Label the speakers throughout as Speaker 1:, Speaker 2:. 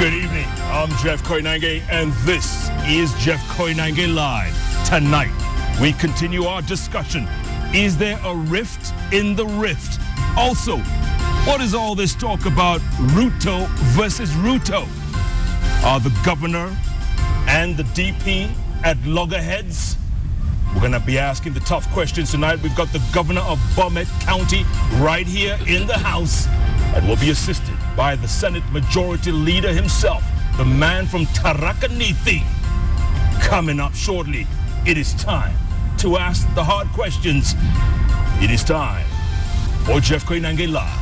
Speaker 1: Good evening, I'm Jeff Koinange, and this is Jeff Koinange Live. Tonight, we continue our discussion. Is there a rift in the rift? Also, what is all this talk about Ruto versus Ruto? Are the governor and the DP at loggerheads? We're going to be asking the tough questions tonight. We've got the governor of Bomet County right here in the house, and we'll be assisted by the Senate Majority Leader himself, the man from Tarakaniti. Coming up shortly, it is time to ask the hard questions. It is time for Jeff Koinange Live.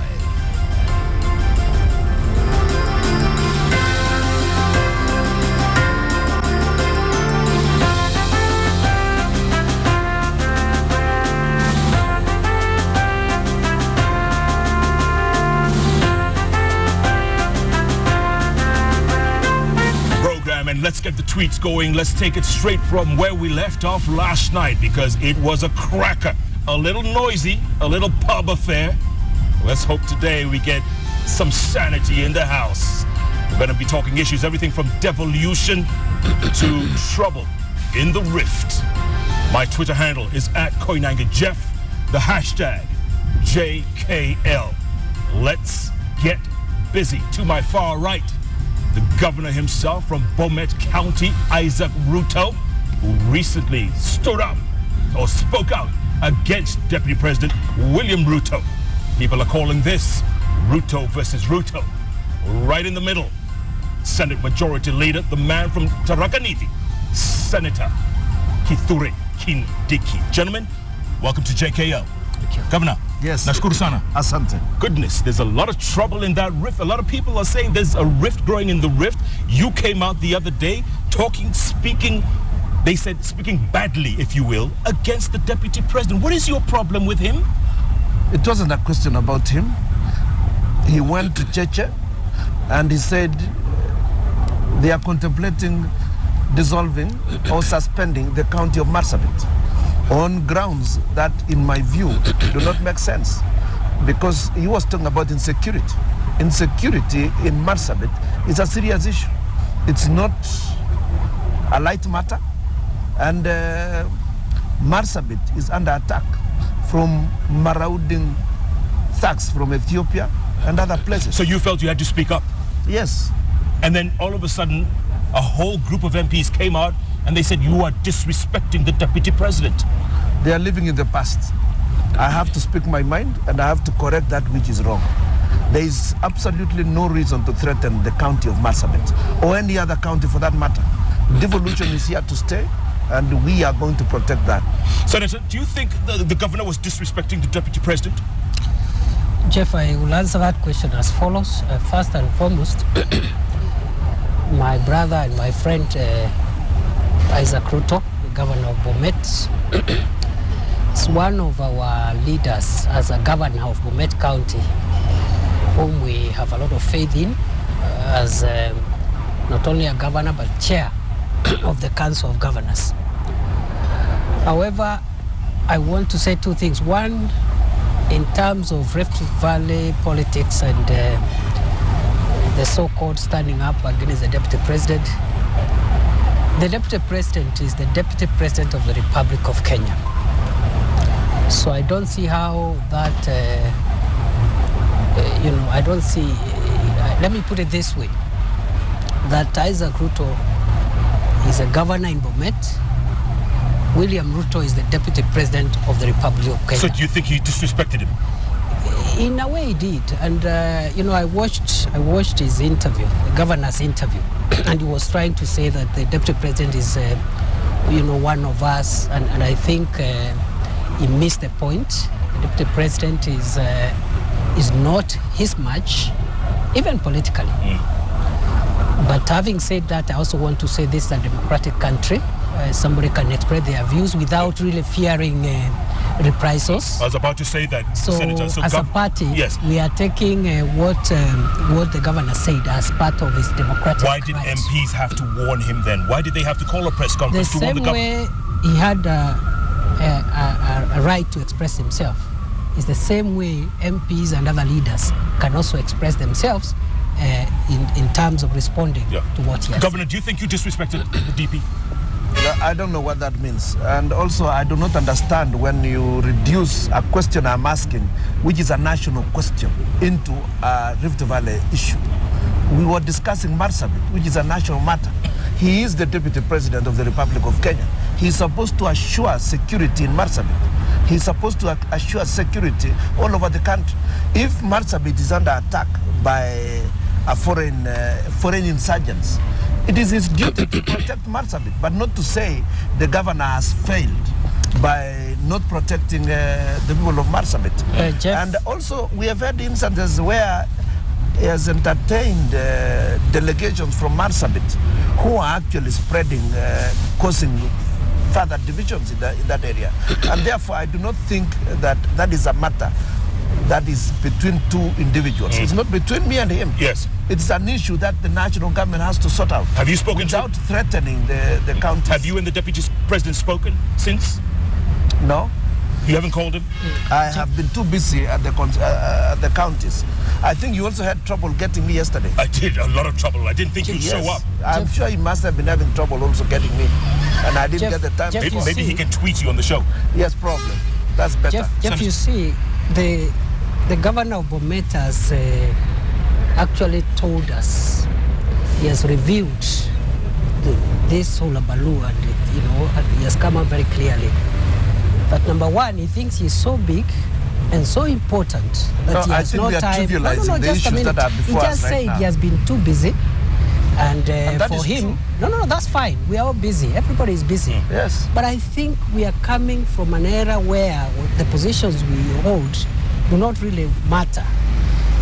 Speaker 1: And let's get the tweets going. Let's take it straight from where we left off last night, because it was a cracker. A little noisy, a little pub affair. Let's hope today we get some sanity in the house. We're going to be talking issues, everything from devolution to trouble in the rift. My Twitter handle is @KoinangeJeff, the hashtag JKL. Let's get busy. To my far right, the governor himself from Bomet County, Isaac Ruto, who recently stood up or spoke out against Deputy President William Ruto. People are calling this Ruto versus Ruto. Right in the middle, Senate Majority Leader, the man from Tarakaniti, Senator Kithure Kindiki. Gentlemen, welcome to JKL.
Speaker 2: Thank you.
Speaker 1: Governor.
Speaker 2: Yes.
Speaker 1: Nashukuru sana.
Speaker 2: Asante.
Speaker 1: Goodness, there's a lot of trouble in that rift. A lot of people are saying there's a rift growing in the rift. You came out the other day speaking badly, if you will, against the deputy president. What is your problem with him?
Speaker 2: It wasn't a question about him. He went to Cheche and he said they are contemplating dissolving or suspending the county of Marsabit on grounds that, in my view, do not make sense. Because he was talking about insecurity. Insecurity in Marsabit is a serious issue. It's not a light matter. And Marsabit is under attack from marauding thugs from Ethiopia and other places.
Speaker 1: So you felt you had to speak up?
Speaker 2: Yes.
Speaker 1: And then all of a sudden, a whole group of MPs came out and they said you are disrespecting the deputy president.
Speaker 2: They are living in the past. I have to speak my mind and I have to correct that which is wrong. There is absolutely no reason to threaten the county of Marsabit or any other county for that matter. Devolution is here to stay and we are going to protect that.
Speaker 1: Senator, do you think the governor was disrespecting the deputy president?
Speaker 3: Jeff, I will answer that question as follows. First and foremost, my brother and my friend Isaac Ruto, the governor of Bomet, is one of our leaders as a governor of Bomet County, whom we have a lot of faith in as not only a governor but chair of the Council of Governors. However, I want to say two things. One, in terms of Rift Valley politics and the so-called standing up against the deputy president, the deputy president is the deputy president of the Republic of Kenya. So I don't see how that, I don't see, let me put it this way, that Isaac Ruto is a governor in Bomet. William Ruto is the deputy president of the Republic of Kenya.
Speaker 1: So do you think he disrespected him?
Speaker 3: In a way he did. And, I watched his interview, the governor's interview, and he was trying to say that the deputy president is, one of us. And I think he missed the point. The deputy president is not his match, even politically. But having said that, I also want to say this is a democratic country. Somebody can express their views without really fearing reprisals.
Speaker 1: I was about to say that,
Speaker 3: so
Speaker 1: Senator. So
Speaker 3: as a party,
Speaker 1: yes,
Speaker 3: we are taking what the governor said as part of his democratic
Speaker 1: Why did
Speaker 3: rights.
Speaker 1: MPs have to warn him then? Why did they have to call a press conference to warn the governor?
Speaker 3: The same way he had a right to express himself is the same way MPs and other leaders can also express themselves in terms of responding to what he has.
Speaker 1: Governor, do you think you disrespected the DP?
Speaker 2: I don't know what that means. And also, I do not understand when you reduce a question I'm asking, which is a national question, into a Rift Valley issue. We were discussing Marsabit, which is a national matter. He is the Deputy President of the Republic of Kenya. He's supposed to assure security in Marsabit. He's supposed to assure security all over the country. If Marsabit is under attack by a foreign insurgents, it is his duty to protect Marsabit, but not to say the governor has failed by not protecting the people of Marsabit. And also, we have had instances where he has entertained delegations from Marsabit who are actually spreading, causing further divisions in that area. And therefore, I do not think that that is a matter that is between two individuals. It's not between me and him.
Speaker 1: Yes.
Speaker 2: It's an issue that the national government has to sort out.
Speaker 1: Have you spoken
Speaker 2: without threatening the counties?
Speaker 1: Have you and the Deputy President spoken since?
Speaker 2: No.
Speaker 1: You haven't called him?
Speaker 2: I have been too busy at the counties. I think you also had trouble getting me yesterday.
Speaker 1: I did, a lot of trouble. I didn't think you'd show up.
Speaker 2: I'm sure you must have been having trouble also getting me. And I didn't get the time.
Speaker 1: Maybe he can tweet you on the show.
Speaker 2: Yes, probably. That's better.
Speaker 3: Jeff, you see, the governor of Bomet has actually told us, he has reviewed this hullabaloo, and he has come out very clearly. But number one, he thinks he's so big and so important that he has no time.
Speaker 2: The
Speaker 3: just a minute. He just said he has been too busy. And for him, no, that's fine. We are all busy. Everybody is busy.
Speaker 2: Yes.
Speaker 3: But I think we are coming from an era where the positions we hold do not really matter.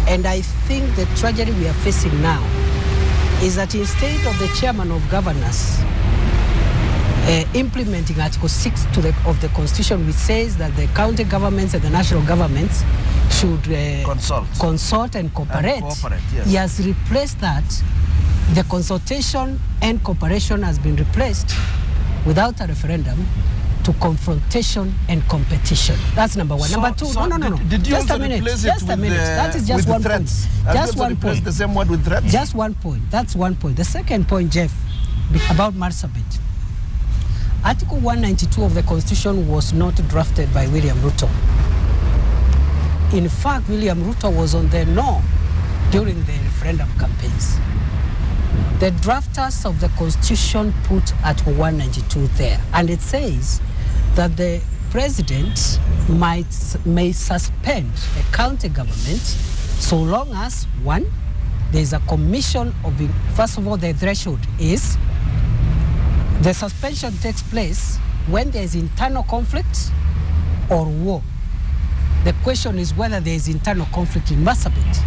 Speaker 3: And I think the tragedy we are facing now is that instead of the chairman of governors implementing Article 6 of the Constitution, which says that the county governments and the national governments should consult and cooperate.
Speaker 2: Yes.
Speaker 3: He has replaced that. The consultation and cooperation has been replaced without a referendum to confrontation and competition. That's number one. Number two, no.
Speaker 2: Did you
Speaker 3: just
Speaker 2: also
Speaker 3: a minute.
Speaker 2: replace it
Speaker 3: Just a minute. That is just one point. Just one point.
Speaker 2: The same word with threats?
Speaker 3: Just one point. That's one point. The second point, Jeff, about Marsabit. Article 192 of the Constitution was not drafted by William Ruto. In fact, William Ruto was on the no during the referendum campaigns. The drafters of the Constitution put Article 192 there, and it says that the president may suspend a county government so long as, one, there is a commission of, first of all, the threshold is the suspension takes place when there is internal conflict or war. The question is whether there is internal conflict in Marsabit.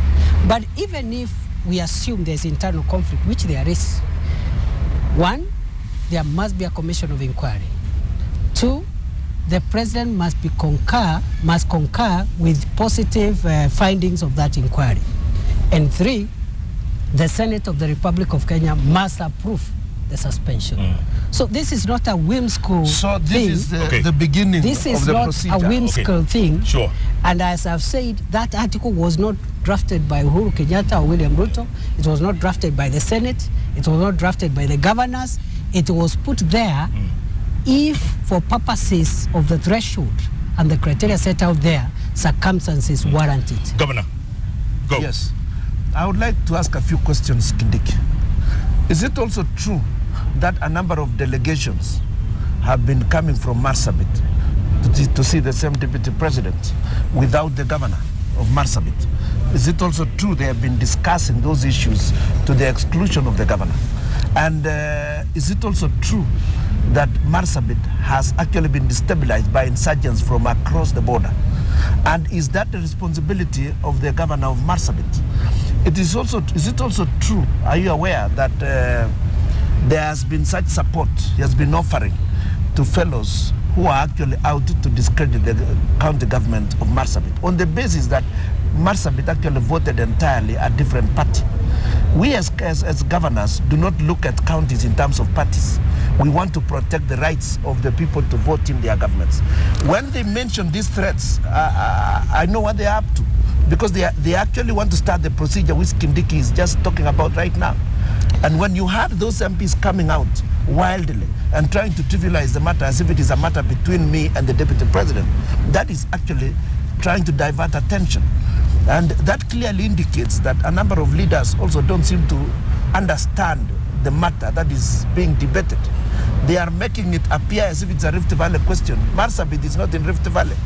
Speaker 3: But even if we assume there is internal conflict, which there is, one, there must be a commission of inquiry. Two, the president must concur with positive findings of that inquiry. And three, the Senate of the Republic of Kenya must approve the suspension. So this is not a whimsical thing.
Speaker 2: So this is the beginning of the procedure.
Speaker 3: This is not a whimsical thing.
Speaker 1: Sure.
Speaker 3: And as I've said, that article was not drafted by Uhuru Kenyatta or William Ruto. It was not drafted by the Senate. It was not drafted by the governors. It was put there if, for purposes of the threshold and the criteria set out there, circumstances warrant it.
Speaker 1: Governor, go.
Speaker 2: Yes. I would like to ask a few questions, Kindiki. Is it also true that a number of delegations have been coming from Marsabit to see the same deputy president without the governor of Marsabit? Is it also true they have been discussing those issues to the exclusion of the governor? And is it also true that Marsabit has actually been destabilized by insurgents from across the border? And is that the responsibility of the governor of Marsabit? Is it also true, are you aware that there has been such support he has been offering to fellows who are actually out to discredit the county government of Marsabit on the basis that Marsabit actually voted entirely a different party? We as governors do not look at counties in terms of parties. We want to protect the rights of the people to vote in their governments. When they mention these threats, I know what they are up to. because they actually want to start the procedure which Kindiki is just talking about right now. And when you had those MPs coming out wildly and trying to trivialize the matter as if it is a matter between me and the deputy president, that is actually trying to divert attention. And that clearly indicates that a number of leaders also don't seem to understand the matter that is being debated. They are making it appear as if it's a Rift Valley question. Marsabit is not in Rift Valley.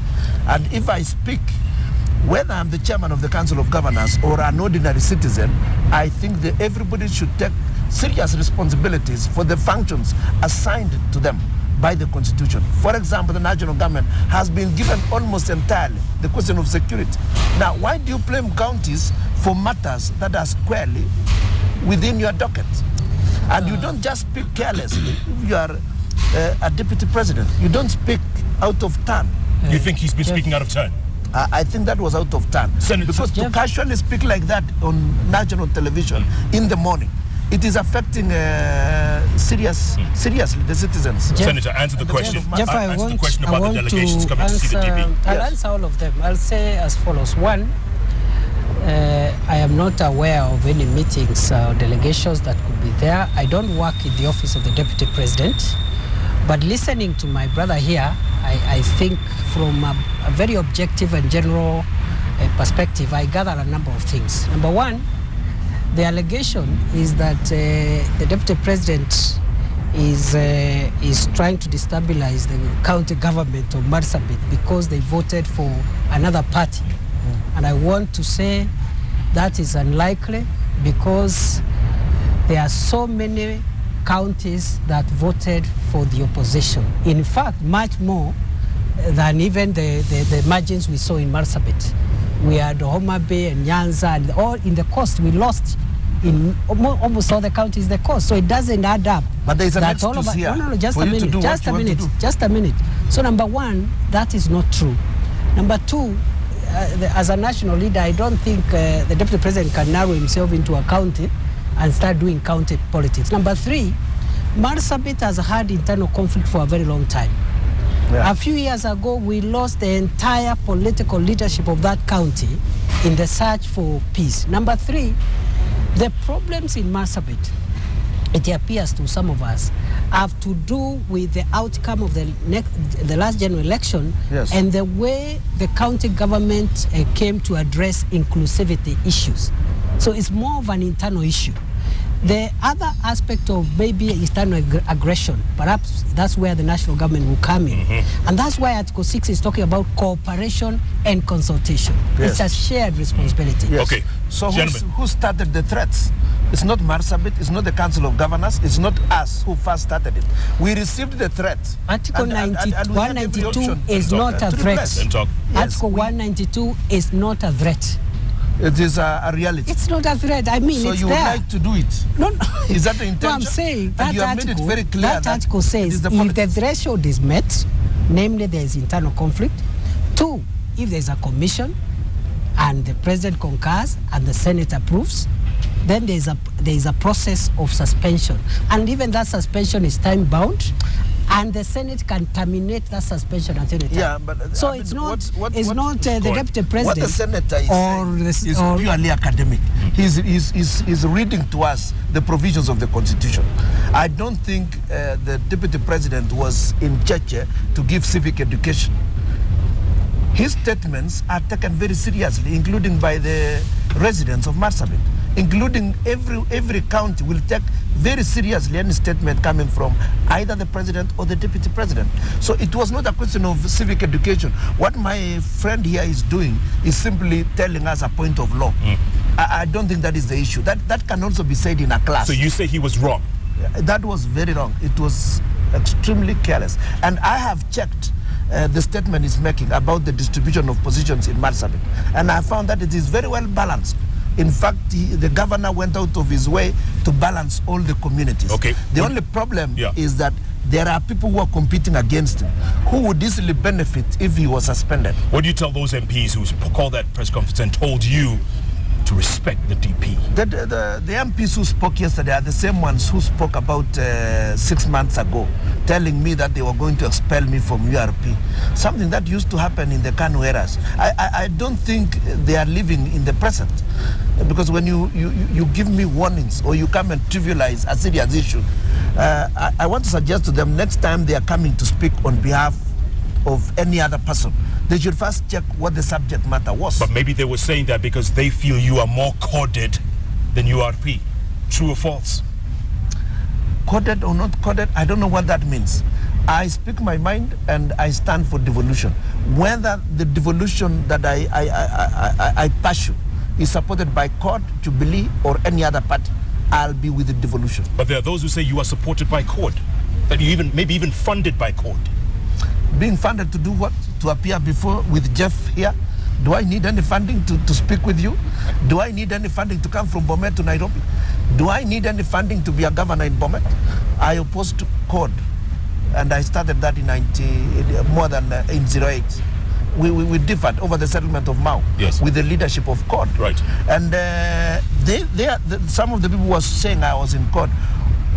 Speaker 2: And if I speak, whether I'm the chairman of the Council of Governors or an ordinary citizen, I think that everybody should take serious responsibilities for the functions assigned to them by the Constitution. For example, the national government has been given almost entirely the question of security. Now, why do you blame counties for matters that are squarely within your docket? And you don't just speak carelessly. If you are a deputy president, you don't speak out of turn.
Speaker 1: You think he's been speaking out of turn?
Speaker 2: I think that was out of turn. Because to casually speak like that on national television in the morning, it is affecting seriously the citizens.
Speaker 1: Jeff, Senator, answer the question.
Speaker 3: Jeff,
Speaker 1: answer the question about the delegations coming to see the DP.
Speaker 3: I'll answer all of them. I'll say as follows. One, I am not aware of any meetings or delegations that could be there. I don't work in the office of the Deputy President. But listening to my brother here, I think from a very objective and general perspective, I gather a number of things. Number one, the allegation is that the Deputy President is trying to destabilize the county government of Marsabit because they voted for another party. And I want to say that is unlikely because there are so many counties that voted for the opposition. In fact, much more than even the margins we saw in Marsabit. We had Homa Bay and Nyanza and all in the coast. We lost in almost all the counties the coast. So it doesn't add up.
Speaker 2: But there is an excuse here.
Speaker 3: No, just a minute. Just a minute. So number one, that is not true. Number two, as a national leader, I don't think the Deputy President can narrow himself into a county and start doing county politics. Number three, Marsabit has had internal conflict for a very long time. Yeah. A few years ago, we lost the entire political leadership of that county in the search for peace. Number three, the problems in Marsabit, it appears to some of us, have to do with the outcome of the last general election. Yes. And the way the county government came to address inclusivity issues. So it's more of an internal issue. The other aspect of maybe external aggression, perhaps that's where the national government will come in. Mm-hmm. And that's why Article 6 is talking about cooperation and consultation. Yes. It's a shared responsibility.
Speaker 2: Yes. Okay. So who started the threats? It's not Marsabit, it's not the Council of Governors, it's not us who first started it. We received the threat.
Speaker 3: Article 192 is not a threat. Article 192 is not a threat.
Speaker 2: It is a reality.
Speaker 3: It's not a threat. I mean,
Speaker 2: so
Speaker 3: it's
Speaker 2: you would like to do it?
Speaker 3: No.
Speaker 2: Is that the intention?
Speaker 3: No, I'm saying that
Speaker 2: article, very clear
Speaker 3: that article says if the threshold is met, namely there is internal conflict. Two, if there is a commission and the president concurs and the Senate approves, then there is a process of suspension. And even that suspension is time bound. And the Senate can terminate that suspension at any time.
Speaker 2: Yeah, but
Speaker 3: so it's not the Deputy President.
Speaker 2: What the Senator is saying is purely academic. He's reading to us the provisions of the Constitution. I don't think the Deputy President was in Cheche to give civic education. His statements are taken very seriously, including by the residents of Marsabit, including every county will take very seriously any statement coming from either the president or the deputy president. So it was not a question of civic education. What my friend here is doing is simply telling us a point of law. I don't think that is the issue. That can also be said in a class.
Speaker 1: So you say he was wrong?
Speaker 2: That was very wrong. It was extremely careless. And I have checked the statement he's making about the distribution of positions in Marsabit. And I found that it is very well balanced. In fact, the governor went out of his way to balance all the communities.
Speaker 1: Okay.
Speaker 2: The only problem is that there are people who are competing against him who would easily benefit if he was suspended.
Speaker 1: What do you tell those MPs who called that press conference and told you to respect the DP.
Speaker 2: The MPs who spoke yesterday are the same ones who spoke about 6 months ago, telling me that they were going to expel me from URP. Something that used to happen in the KANU eras. I don't think they are living in the present. Because when you give me warnings or you come and trivialize a serious issue, I want to suggest to them next time they are coming to speak on behalf of any other person, they should first check what the subject matter was.
Speaker 1: But maybe they were saying that because they feel you are more coded than URP. True or false?
Speaker 2: Coded or not coded, I don't know what that means. I speak my mind and I stand for devolution. Whether the devolution that I pursue is supported by CORD, Jubilee, or any other party, I'll be with the devolution.
Speaker 1: But there are those who say you are supported by CORD, that you maybe even funded by CORD.
Speaker 2: Being funded to do what? To appear before with Jeff here? Do I need any funding to speak with you? Do I need any funding to come from Bomet to Nairobi? Do I need any funding to be a governor in Bomet? I opposed CORD, and I started that in 08. We differed over the settlement of Mau,
Speaker 1: yes,
Speaker 2: with the leadership of CORD.
Speaker 1: Right.
Speaker 2: And some of the people who were saying I was in CORD,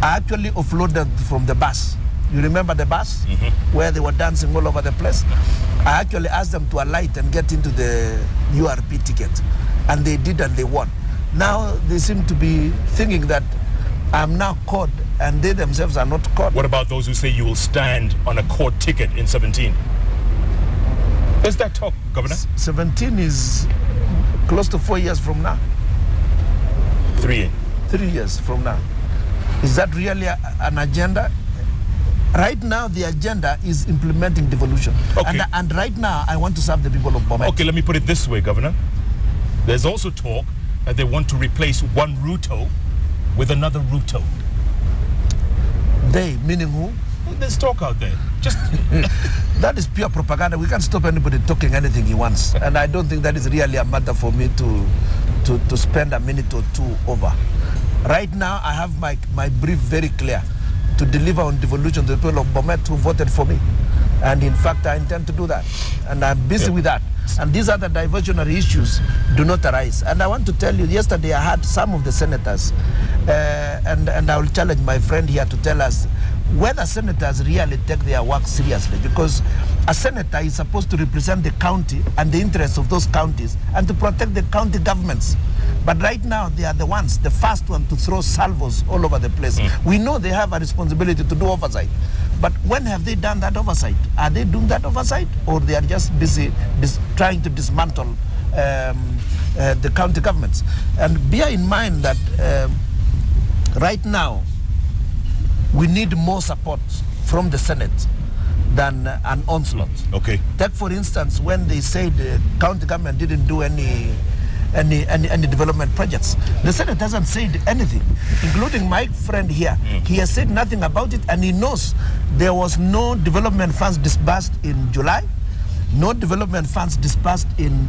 Speaker 2: I actually offloaded from the bus. You remember the bus? Mm-hmm. Where they were dancing all over the place? I actually asked them to alight and get into the URP ticket. And they did, and they won. Now they seem to be thinking that I'm now CORD and they themselves are not CORD.
Speaker 1: What about those who say you will stand on a CORD ticket in 17? There's that talk, Governor.
Speaker 2: 17 is close to 4 years from now.
Speaker 1: 3
Speaker 2: years from now. Is that really an agenda? Right now, the agenda is implementing devolution.
Speaker 1: Okay.
Speaker 2: And right now, I want to serve the people of Bomet.
Speaker 1: Okay, let me put it this way, Governor. There's also talk that they want to replace one Ruto with another Ruto.
Speaker 2: They, meaning who?
Speaker 1: There's talk out there. Just
Speaker 2: that is pure propaganda. We can't stop anybody talking anything he wants. And I don't think that is really a matter for me to spend a minute or two over. Right now, I have my brief very clear to deliver on devolution to the people of Bomet who voted for me. And in fact, I intend to do that. And I'm busy with that. And these other diversionary issues do not arise. And I want to tell you, yesterday I had some of the senators, and I will challenge my friend here to tell us whether senators really take their work seriously, because a senator is supposed to represent the county and the interests of those counties and to protect the county governments. But right now, they are the first one to throw salvos all over the place. We know they have a responsibility to do oversight. But when have they done that oversight? Are they doing that oversight, or they are just busy trying to dismantle the county governments? And bear in mind that right now, we need more support from the Senate than an onslaught.
Speaker 1: Okay.
Speaker 2: Take, for instance, when they said the county government didn't do any development projects. The Senate hasn't said anything, including my friend here. He has said nothing about it, and he knows there was no development funds disbursed in July, no development funds disbursed in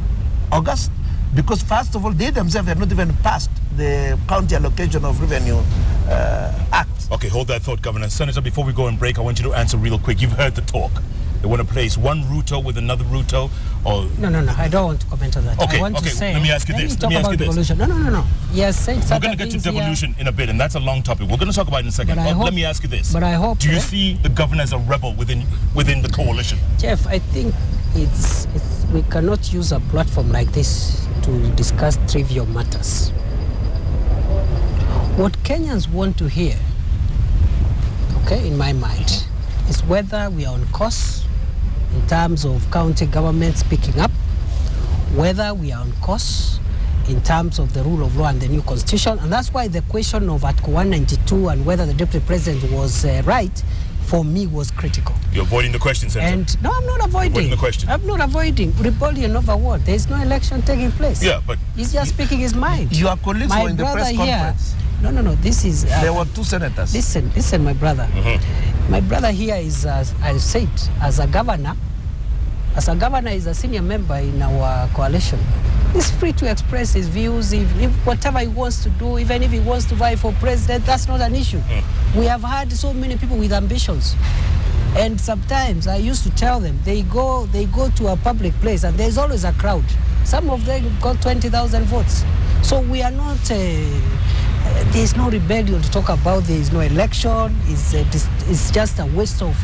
Speaker 2: August, because first of all, they themselves have not even passed the County Allocation of Revenue Act.
Speaker 1: Okay, hold that thought, Governor. Senator, before we go and break, I want you to answer real quick. You've heard the talk. They want to place one Ruto with another Ruto, or...
Speaker 3: No, I don't want to comment on that.
Speaker 1: Okay,
Speaker 3: I want to say...
Speaker 1: let me ask you this.
Speaker 3: Let me ask you this. No. Yes,
Speaker 1: we're going to get to devolution in a bit, and that's a long topic. We're going to talk about it in a second. But let me ask you this.
Speaker 3: But I hope...
Speaker 1: Do you see the governor as a rebel within the coalition?
Speaker 3: Jeff, I think we cannot use a platform like this to discuss trivial matters. What Kenyans want to hear, okay, in my mind, is whether we are on course in terms of county governments picking up, whether we are on course in terms of the rule of law and the new constitution. And that's why the question of Article 192 and whether the deputy president was right, for me, was critical.
Speaker 1: You're avoiding the question, Senator.
Speaker 3: And no, I'm not avoiding.
Speaker 1: Avoiding the question.
Speaker 3: I'm not avoiding. Rebellion over what? There is no election taking place.
Speaker 1: Yeah, but...
Speaker 3: He's just speaking his mind.
Speaker 2: Your colleagues were in the press conference.
Speaker 3: No, this is...
Speaker 2: there were two senators.
Speaker 3: Listen, my brother. Mm-hmm. My brother here is, as I said, as a governor, is a senior member in our coalition. He's free to express his views, if whatever he wants to do, even if he wants to vie for president, that's not an issue. We have had so many people with ambitions. And sometimes I used to tell them, they go to a public place and there's always a crowd. Some of them got 20,000 votes. So we are not, there's no rebellion to talk about, there is no election, it's just a waste of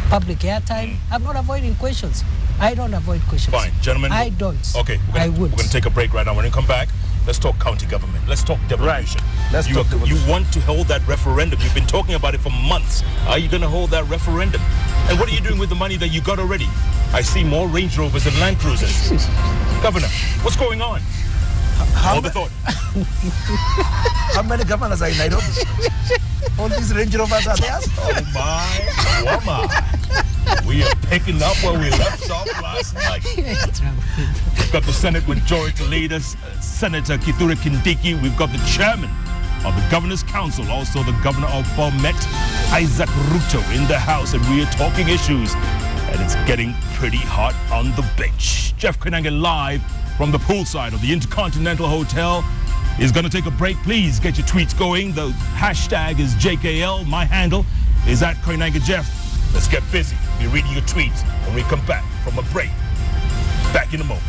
Speaker 3: public airtime. I'm not avoiding questions. I don't avoid questions.
Speaker 1: Fine, gentlemen.
Speaker 3: I don't.
Speaker 1: Okay,
Speaker 3: I would.
Speaker 1: We're going to take a break right now. When we come back, let's talk county government. Let's talk devolution.
Speaker 2: Let's talk devolution.
Speaker 1: You want to hold that referendum. You've been talking about it for months. Are you going to hold that referendum? And what are you doing with the money that you got already? I see more Range Rovers and Land Cruisers. Governor, what's going on? Hold the thought.
Speaker 2: How many governors are in Nairobi? All these Range Rovers are theirs?
Speaker 1: Oh my. We are picking up where we left off last night. We've got the Senate Majority Leader, Senator Kithure Kindiki. We've got the Chairman of the Governor's Council, also the Governor of Bomet, Isaac Ruto, in the House, and we are talking issues, and it's getting pretty hot on the bench. Jeff Koinange live from the poolside of the Intercontinental Hotel is going to take a break. Please get your tweets going. The hashtag is JKL. My handle is at Koinange Jeff. Let's get busy. Be reading your tweets when we come back from a break. Back in a moment.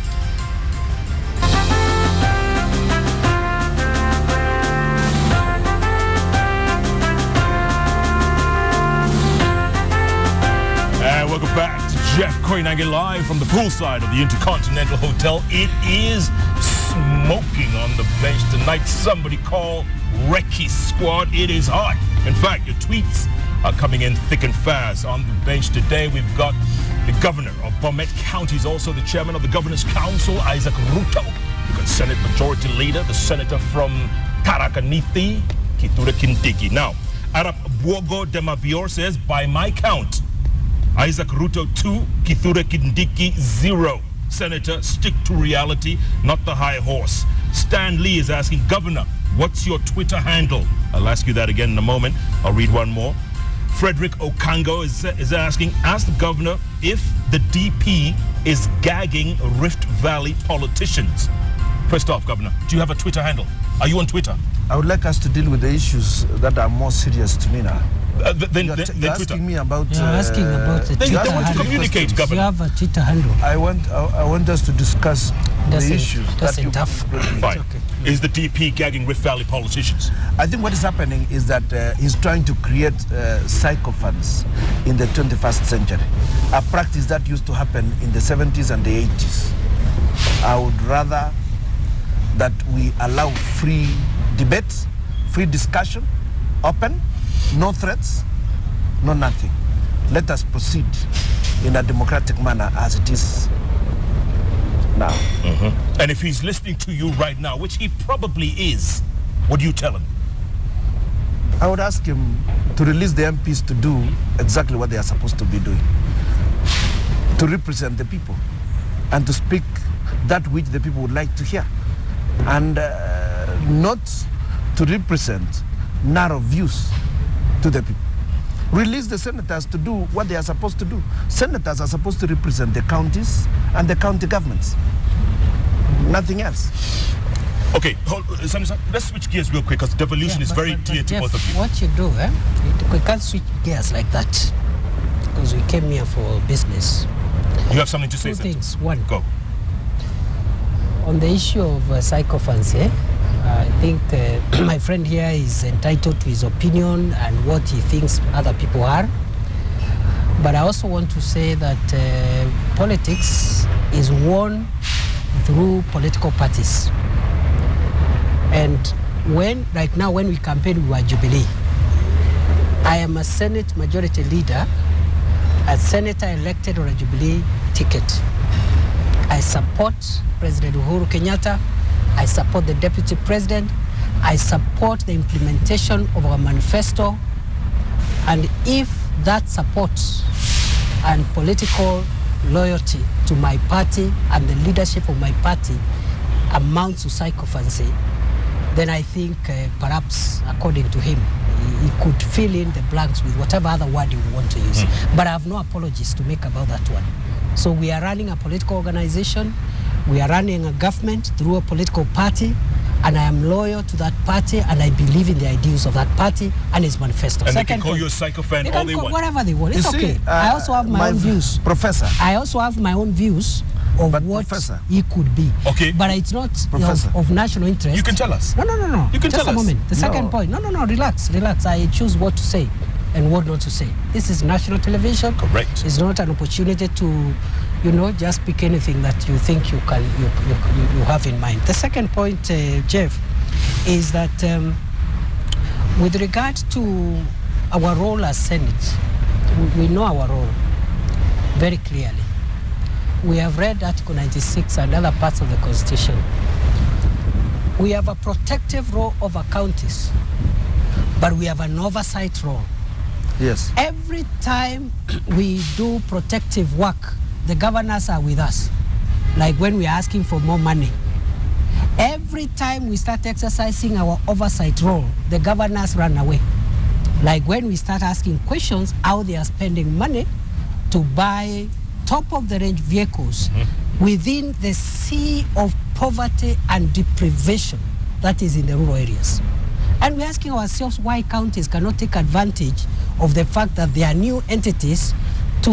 Speaker 1: And welcome back to Jeff Koinange live from the poolside of the Intercontinental Hotel. It is smoking on the bench tonight. Somebody call Recce Squad. It is hot. In fact, your tweets are coming in thick and fast. On the bench today, we've got the Governor of Bomet County, is also the Chairman of the Governor's Council, Isaac Ruto. We've got Senate Majority Leader, the Senator from Tarakaniti, Kithure Kindiki. Now, Arap Buogo Demabior says, by my count, Isaac Ruto 2, Kithure Kindiki 0. Senator, stick to reality, not the high horse. Stan Lee is asking, Governor, what's your Twitter handle? I'll ask you that again in a moment. I'll read one more. Frederick Okango is asking, ask the Governor if the DP is gagging Rift Valley politicians. First off, Governor, do you have a Twitter handle? Are you on Twitter?
Speaker 2: I would like us to deal with the issues that are more serious to me now.
Speaker 1: Then
Speaker 2: You're
Speaker 1: Twitter.
Speaker 2: asking me about...
Speaker 3: You're asking about the
Speaker 1: They
Speaker 3: Twitter
Speaker 1: want to
Speaker 3: handle.
Speaker 1: communicate,
Speaker 3: You
Speaker 1: Governor.
Speaker 3: have a Twitter handle.
Speaker 2: I want us to discuss the issues
Speaker 3: That's
Speaker 2: that you...
Speaker 3: tough.
Speaker 1: Fine.
Speaker 3: Okay.
Speaker 1: Is the DP gagging Rift Valley politicians?
Speaker 2: I think what is happening is that he's trying to create sycophants in the 21st century, a practice that used to happen in the 70s and the 80s. I would rather that we allow free debate, free discussion, open, no threats, no nothing. Let us proceed in a democratic manner as it is now.
Speaker 1: Mm-hmm. And if he's listening to you right now, which he probably is, what do you tell him?
Speaker 2: I would ask him to release the MPs to do exactly what they are supposed to be doing, to represent the people and to speak that which the people would like to hear, and not to represent narrow views to the people. Release the senators to do what they are supposed to do. Senators are supposed to represent the counties and the county governments, nothing else.
Speaker 1: Okay, Senator, let's switch gears real quick because devolution is very dear to
Speaker 3: Jeff,
Speaker 1: both of you.
Speaker 3: What you do, we can't switch gears like that because we came here for business.
Speaker 1: You have something to say,
Speaker 3: Two
Speaker 1: Senator?
Speaker 3: things. One,
Speaker 1: Go.
Speaker 3: on the issue of sycophancy, I think my friend here is entitled to his opinion and what he thinks other people are. But I also want to say that politics is won through political parties. And right now when we campaign, we were Jubilee. I am a Senate Majority Leader, a senator elected on a Jubilee ticket. I support President Uhuru Kenyatta. I support the Deputy President. I support the implementation of our manifesto. And if that support and political loyalty to my party and the leadership of my party amounts to sycophancy, then I think perhaps, according to him, he could fill in the blanks with whatever other word you want to use. But I have no apologies to make about that one. So we are running a political organization, we are running a government through a political party, and I am loyal to that party, and I believe in the ideals of that party and its manifesto.
Speaker 1: And they can call you a sycophant all they want.
Speaker 3: Whatever they want. It's
Speaker 2: You see,
Speaker 3: okay. I also have my own views.
Speaker 2: Professor.
Speaker 3: I also have my own views, of
Speaker 2: But
Speaker 3: what
Speaker 2: Professor,
Speaker 3: he could be.
Speaker 1: Okay.
Speaker 3: But it's not
Speaker 2: Professor,
Speaker 3: of national interest.
Speaker 1: You can tell us.
Speaker 3: No.
Speaker 1: You can
Speaker 3: Just
Speaker 1: tell
Speaker 3: a
Speaker 1: us.
Speaker 3: moment. The second point. No. Relax. I choose what to say and what not to say. This is national television.
Speaker 1: Correct.
Speaker 3: It's not an opportunity to, just pick anything that you think you have in mind. The second point, Jeff, is that with regard to our role as Senate, we know our role very clearly. We have read Article 96 and other parts of the Constitution. We have a protective role over counties, but we have an oversight role.
Speaker 2: Yes.
Speaker 3: Every time we do protective work, the governors are with us. Like when we are asking for more money. Every time we start exercising our oversight role, the governors run away. Like when we start asking questions how they are spending money to buy top-of-the-range vehicles within the sea of poverty and deprivation that is in the rural areas. And we're asking ourselves why counties cannot take advantage of the fact that they are new entities to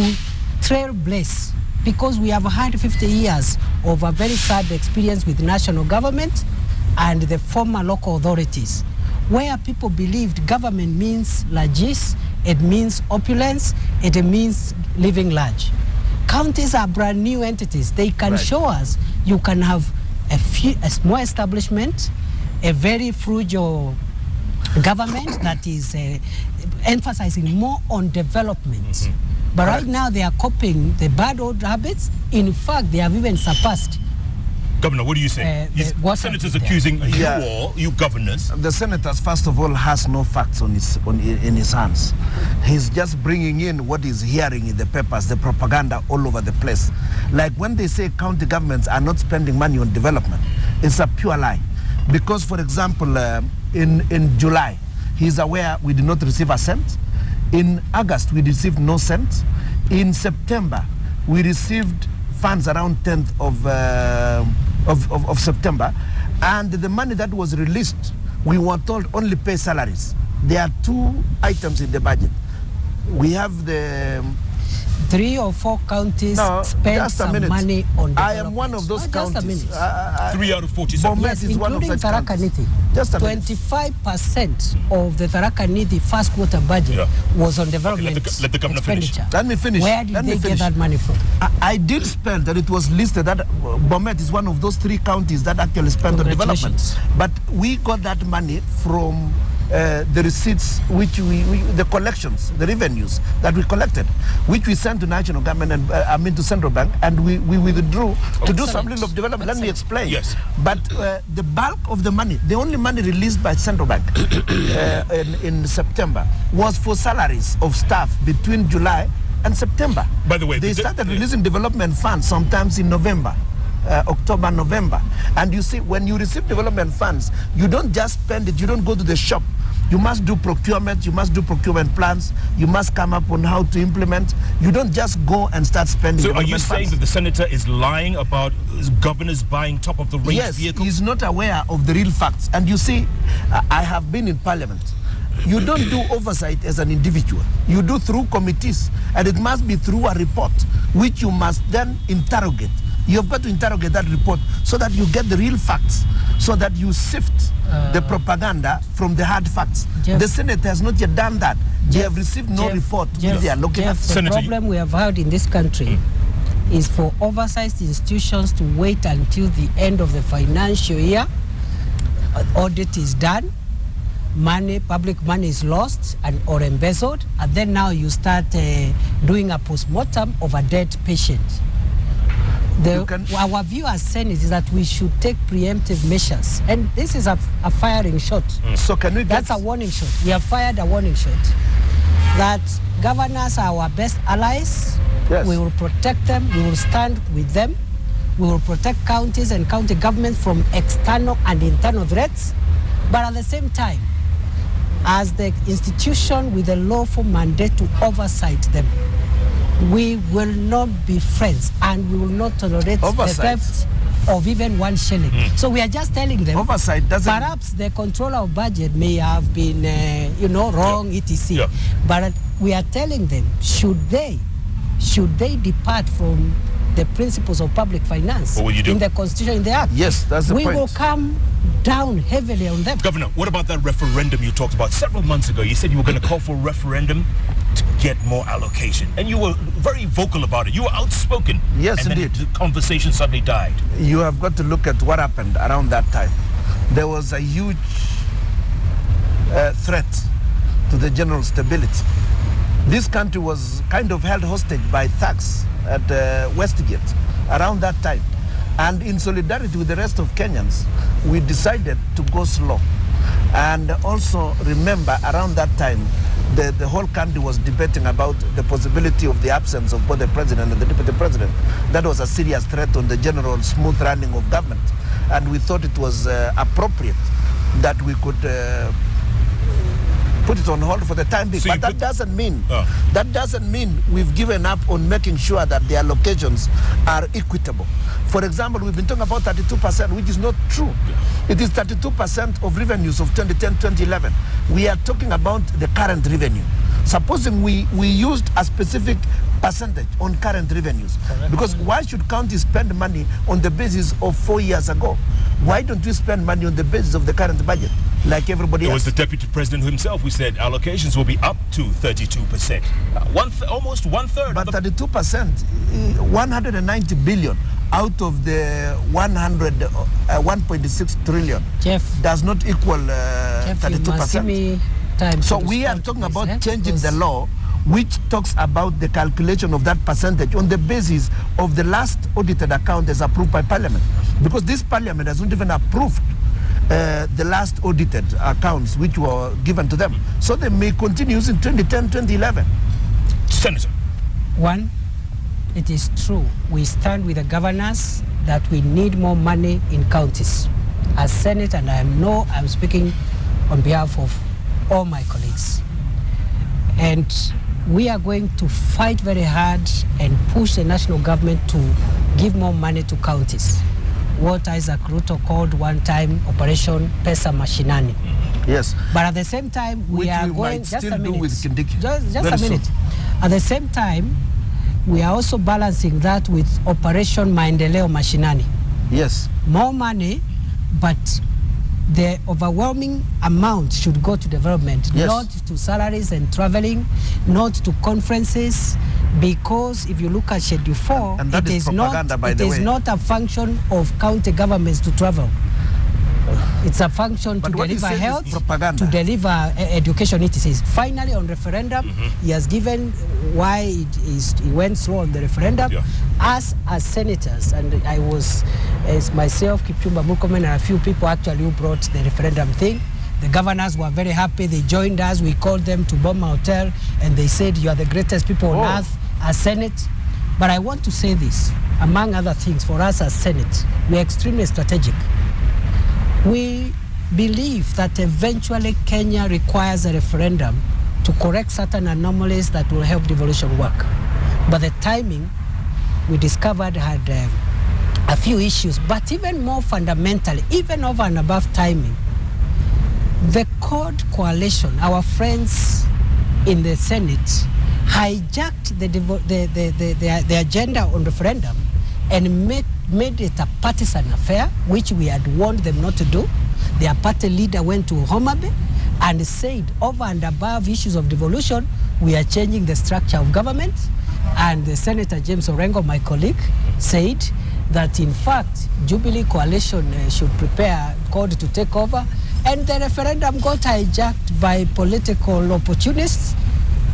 Speaker 3: trailblaze, because we have had 50 years of a very sad experience with national government and the former local authorities, where people believed government means largesse, it means opulence, it means living large. Counties are brand new entities. They can show us you can have a small establishment, a very frugal government that is emphasizing more on development. But right now they are copying the bad old habits. In fact, they have even surpassed.
Speaker 1: Governor, what do you say? Senators accusing you governors.
Speaker 2: The senators, first of all, has no facts in his hands. He's just bringing in what he's hearing in the papers, the propaganda all over the place. Like when they say county governments are not spending money on development, it's a pure lie. Because, for example, in July, he's aware we did not receive a cent. In August, we received no cent. In September, we received funds around 10th of September, and the money that was released, we were told only pay salaries. There are two items in the budget. We have the
Speaker 3: 3 or 4 counties spend some money on development.
Speaker 2: I am one of those counties.
Speaker 1: 3 out of 47.
Speaker 3: Yes,
Speaker 2: is one of
Speaker 3: including
Speaker 2: such
Speaker 3: Tharaka Nithi.
Speaker 2: Just a minute.
Speaker 3: 25% of the Tharaka Nithi first quarter budget was on development
Speaker 1: let the governor
Speaker 3: expenditure.
Speaker 1: finish.
Speaker 2: Let me finish.
Speaker 3: Where did they get that money from?
Speaker 2: I did spend, and it was listed that Bomet is one of those 3 counties that actually spent on development. But we got that money from the receipts, which the collections, the revenues that we collected, which we sent to national government and to central bank, and we withdrew to do some little of development. Let me explain.
Speaker 1: Yes.
Speaker 2: But the bulk of the money, the only money released by central bank in September was for salaries of staff between July and September.
Speaker 1: By the way,
Speaker 2: they started releasing development funds sometimes in November. October, November. And you see, when you receive development funds, you don't just spend it, you don't go to the shop. You must do procurement, you must do procurement plans, you must come up on how to implement. You don't just go and start spending.
Speaker 1: So are you saying that the senator is lying about governors buying top-of-the-range vehicles?
Speaker 2: Yes, he's not aware of the real facts. And you see, I have been in parliament. You don't do oversight as an individual. You do through committees, and it must be through a report, which you must then interrogate. You've got to interrogate that report so that you get the real facts, so that you sift the propaganda from the hard facts.
Speaker 3: Jeff,
Speaker 2: the Senate has not yet done that. They have received no report which they are looking at.
Speaker 3: The problem we have had in this country is for oversized institutions to wait until the end of the financial year. Audit is done, public money is lost or embezzled, and then now you start doing a post-mortem of a dead patient. Our view as Senate is that we should take preemptive measures, and this is a firing shot.
Speaker 2: So can we?
Speaker 3: That's a warning shot. We have fired a warning shot. That governors are our best allies.
Speaker 2: Yes.
Speaker 3: We will protect them. We will stand with them. We will protect counties and county governments from external and internal threats. But at the same time, as the institution with a lawful mandate to oversight them, we will not be friends, and we will not tolerate the theft of even 1 shilling. So we are just telling them,
Speaker 2: oversight doesn't.
Speaker 3: Perhaps the controller of budget may have been, wrong, etc. But we are telling them, should they depart from the principles of public finance
Speaker 1: What will you do?
Speaker 3: in the Constitution, in the Act.
Speaker 2: Yes, that's the
Speaker 3: we
Speaker 2: point.
Speaker 3: will come down heavily on them.
Speaker 1: Governor, what about that referendum you talked about several months ago? You said you were going to call for a referendum to get more allocation. And you were very vocal about it. You were outspoken.
Speaker 2: Yes,
Speaker 1: and
Speaker 2: indeed.
Speaker 1: Then the conversation suddenly died.
Speaker 2: You have got to look at what happened around that time. There was a huge threat to the general stability. This country was kind of held hostage by thugs at Westgate around that time. And in solidarity with the rest of Kenyans, we decided to go slow. And also remember, around that time, the whole country was debating about the possibility of the absence of both the president and the deputy president. That was a serious threat on the general smooth running of government. And we thought it was appropriate that we could put it on hold for the time being.
Speaker 1: So
Speaker 2: but that doesn't mean we've given up on making sure that the allocations are equitable. For example, we've been talking about 32%, which is not true. It is 32% of revenues of 2010-2011. We are talking about the current revenue. Supposing we used a specific percentage on current revenues. Correct. Because why should counties spend money on the basis of 4 years ago? Why don't we spend money on the basis of the current budget, like everybody else?
Speaker 1: It was the deputy president himself who said allocations will be up to 32%. Almost one third.
Speaker 2: But 32%, 190 billion out of the 1.6 trillion,
Speaker 3: Jeff,
Speaker 2: does not equal
Speaker 3: Jeff,
Speaker 2: 32%. So we are talking about changing the law, which talks about the calculation of that percentage on the basis of the last audited account as approved by Parliament. Because this Parliament has not even approved the last audited accounts which were given to them. So they may continue in 2010-2011.
Speaker 1: Senator.
Speaker 3: One, it is true. We stand with the governors that we need more money in counties. As Senate, and I'm speaking on behalf of all my colleagues. And we are going to fight very hard and push the national government to give more money to counties. What Isaac Ruto called one time Operation Pesa Mashinani.
Speaker 2: Yes.
Speaker 3: But at the same time, we are going, just a minute.
Speaker 2: With Kindiki.
Speaker 3: Just a minute. At the same time, we are also balancing that with Operation Maendeleo Mashinani.
Speaker 2: Yes.
Speaker 3: More money, but the overwhelming amount should go to development,
Speaker 2: yes,
Speaker 3: not to salaries and traveling, not to conferences, because if you look at Schedule 4, it is not a function of county governments to travel. It's a function to deliver health, to deliver education, it is. Finally, on referendum, he has given why he went slow on the referendum.
Speaker 1: Yeah.
Speaker 3: As senators, and I was, as myself, Kipchumba Murkomen, and a few people actually who brought the referendum thing. The governors were very happy. They joined us. We called them to Boma Hotel, and they said, you are the greatest people on earth as Senate. But I want to say this, among other things, for us as Senate, we are extremely strategic. We believe that eventually Kenya requires a referendum to correct certain anomalies that will help devolution work. But the timing, we discovered, had a few issues. But even more fundamentally, even over and above timing, the CORD coalition, our friends in the Senate, hijacked the agenda on referendum and made it a partisan affair, which we had warned them not to do. Their party leader went to Homa Bay and said, over and above issues of devolution, we are changing the structure of government. And Senator James Orengo, my colleague, said that in fact, Jubilee Coalition should prepare CORD to take over. And the referendum got hijacked by political opportunists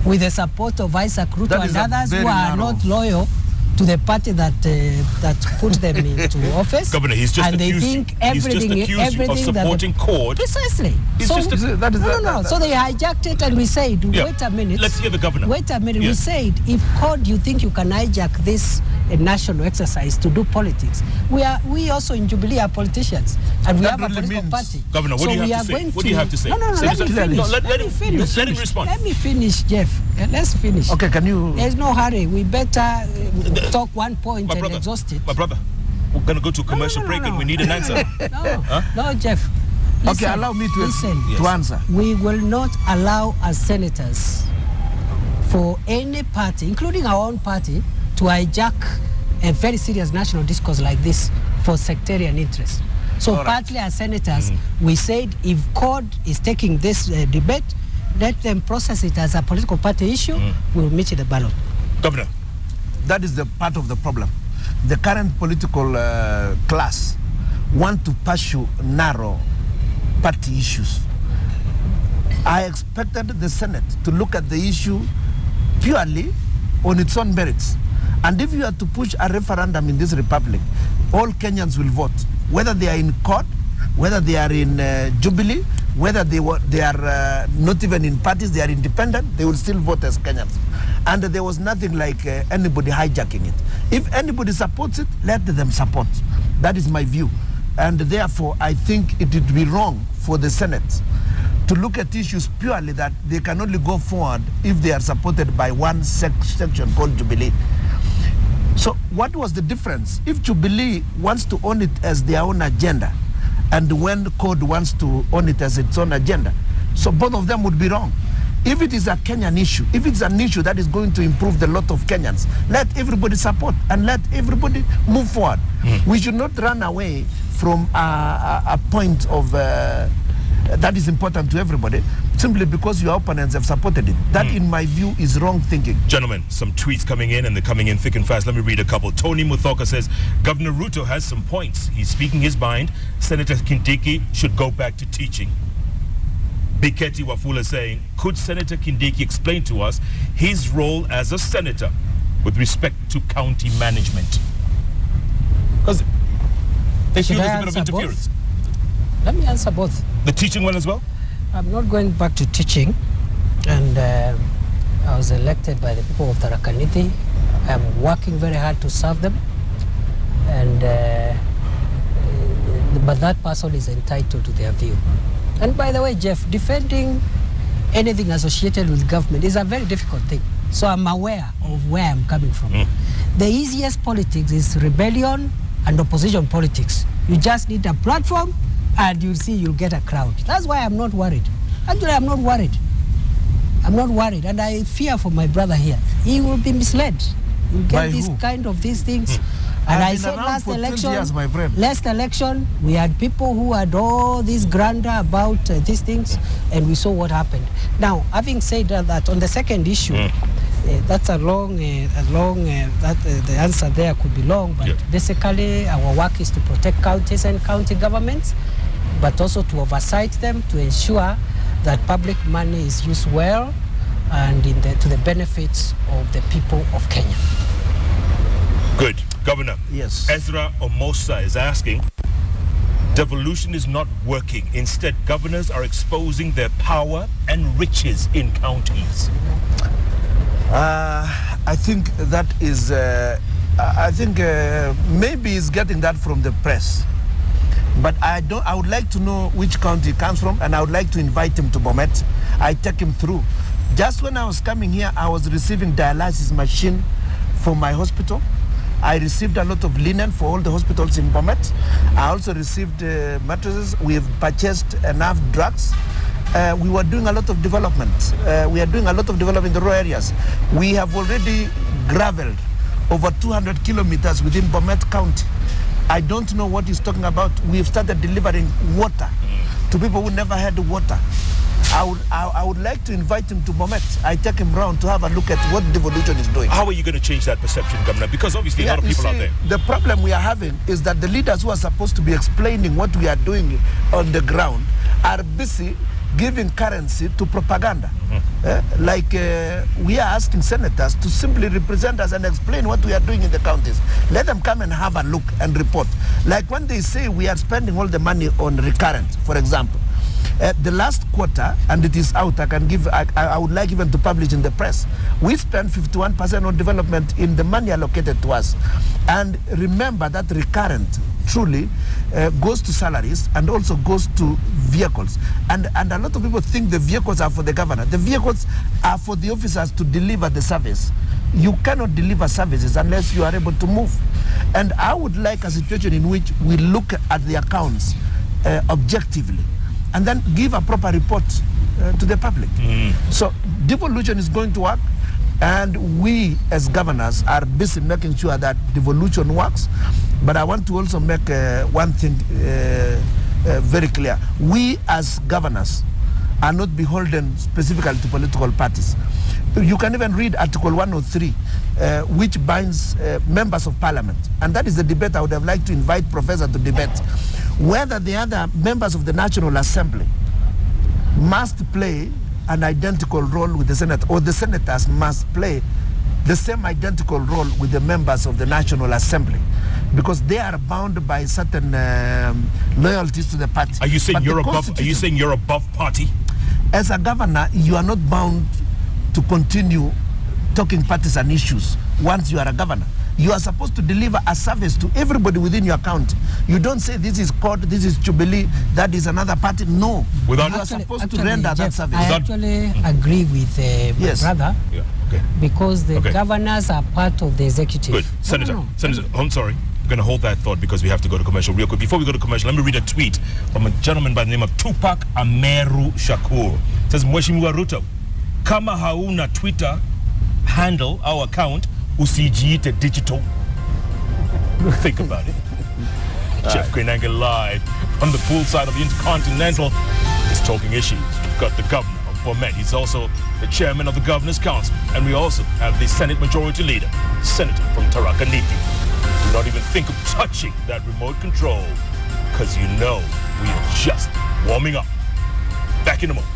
Speaker 3: with the support of Isaac Ruto and others who are not loyal to the party that put them into office.
Speaker 1: Governor, he's just
Speaker 3: and
Speaker 1: accused
Speaker 3: they think
Speaker 1: you.
Speaker 3: everything,
Speaker 1: He's just accused you of supporting CORD.
Speaker 3: Precisely. So they hijacked it, and we said, wait a minute.
Speaker 1: Let's hear the governor.
Speaker 3: Wait a minute. Yes. We said, if CORD, you think you can hijack this national exercise to do politics, we also in Jubilee are politicians, and we have a political party.
Speaker 1: Governor, what do you have to say? What do you have to say?
Speaker 3: No, let me finish.
Speaker 1: Let him finish. Let him respond.
Speaker 3: Let me finish, Jeff. Let's finish.
Speaker 2: Okay, can you?
Speaker 3: There's no hurry. We better talk one point and exhaust it.
Speaker 1: My brother, we're going to go to a commercial break and we need an answer.
Speaker 3: No, Jeff. Listen,
Speaker 2: okay, allow me to answer.
Speaker 3: We will not allow as senators for any party, including our own party, to hijack a very serious national discourse like this for sectarian interests. So partly as senators, we said if CORD is taking this debate, let them process it as a political party issue. We'll meet in the ballot.
Speaker 1: Governor.
Speaker 2: That is the part of the problem. The current political class want to pursue narrow party issues. I expected the Senate to look at the issue purely on its own merits. And if you are to push a referendum in this republic, all Kenyans will vote, whether they are in court, whether they are in Jubilee, whether they are not even in parties, they are independent, they will still vote as Kenyans. And there was nothing like anybody hijacking it. If anybody supports it, let them support. That is my view. And therefore, I think it would be wrong for the Senate to look at issues purely that they can only go forward if they are supported by one section called Jubilee. So what was the difference? If Jubilee wants to own it as their own agenda, and when CORD wants to own it as its own agenda, so both of them would be wrong. If it is a Kenyan issue, if it's an issue that is going to improve the lot of Kenyans, let everybody support and let everybody move forward. We should not run away from a point of that is important to everybody, simply because your opponents have supported it. That, in my view, is wrong thinking.
Speaker 1: Gentlemen, some tweets coming in, and they're coming in thick and fast. Let me read a couple. Tony Muthoka says, Governor Ruto has some points. He's speaking his mind. Senator Kindiki should go back to teaching. Biketi Wafula saying, could Senator Kindiki explain to us his role as a senator with respect to county management? Because they feel there's a bit of interference.
Speaker 3: Let me answer both.
Speaker 1: The teaching one as well?
Speaker 3: I'm not going back to teaching, and I was elected by the people of Tharaka Nithi. I'm working very hard to serve them, and but that person is entitled to their view. And by the way, Jeff, defending anything associated with government is a very difficult thing. So I'm aware of where I'm coming from. The easiest politics is rebellion and opposition politics. You just need a platform, and you'll see you'll get a crowd. That's why I'm not worried. Actually, I'm not worried. I'm not worried, and I fear for my brother here. He will be misled. He'll get this kind of these things. And I said last election, we had people who had all this grandeur about these things, and we saw what happened. Now, having said that, on the second issue, that's the answer there could be long, but basically our work is to protect counties and county governments, but also to oversight them, to ensure that public money is used well and to the benefits of the people of Kenya.
Speaker 1: Good. Governor,
Speaker 2: yes.
Speaker 1: Ezra Omosa is asking, devolution is not working. Instead, governors are exposing their power and riches in counties.
Speaker 2: I think that is, maybe he's getting that from the press. But I would like to know which county he comes from, and I would like to invite him to Bomet. I take him through. Just when I was coming here, I was receiving dialysis machine for my hospital. I received a lot of linen for all the hospitals in Bomet. I also received mattresses. We have purchased enough drugs. We were doing a lot of development. We are doing a lot of development in the rural areas. We have already graveled over 200 kilometers within Bomet County. I don't know what he's talking about. We've started delivering water to people who never had water. I would like to invite him to Bomet. I take him round to have a look at what devolution is doing.
Speaker 1: How are you going to change that perception, Governor? Because obviously a lot of people out there.
Speaker 2: The problem we are having is that the leaders who are supposed to be explaining what we are doing on the ground are busy giving currency to propaganda. We are asking senators to simply represent us and explain what we are doing in the counties. Let them come and have a look and report. Like when they say we are spending all the money on recurrent, for example. The last quarter, and it is out, I would like even to publish in the press, we spent 51% on development in the money allocated to us. And remember that recurrent truly goes to salaries and also goes to vehicles. And a lot of people think the vehicles are for the governor. The vehicles are for the officers to deliver the service. You cannot deliver services unless you are able to move. And I would like a situation in which we look at the accounts objectively, and then give a proper report to the public. So devolution is going to work. And we as governors are busy making sure that devolution works. But I want to also make one thing very clear. We as governors are not beholden specifically to political parties. You can even read Article 103, which binds members of parliament. And that is the debate I would have liked to invite Professor to debate. Whether the other members of the National Assembly must play an identical role with the Senate, or the senators must play the same identical role with the members of the National Assembly, because they are bound by certain loyalties to the party.
Speaker 1: Are you saying you're above? Are you saying you're above party?
Speaker 2: As a governor, you are not bound to continue talking partisan issues once you are a governor. You are supposed to deliver a service to everybody within your county. You don't say this is CORD, this is Jubilee, that is another party. No. You are supposed to render that service.
Speaker 3: I actually agree with my brother.
Speaker 1: Yeah. Okay.
Speaker 3: Because the governors are part of the executive.
Speaker 1: Good. Senator, I'm sorry. I'm going to hold that thought because we have to go to commercial real quick. Before we go to commercial, let me read a tweet from a gentleman by the name of Tupac Ameru Shakur. It says, Mheshimiwa Ruto, kama hauna Twitter handle, our account, usijiite digital. Think about it. Chef Koinange live on the poolside of the Intercontinental is talking issues. We've got the governor of Bomet. He's also the chairman of the Governor's Council. And we also have the Senate Majority Leader, Senator from Tarakaniti. Do not even think of touching that remote control, because you know we are just warming up. Back in a moment.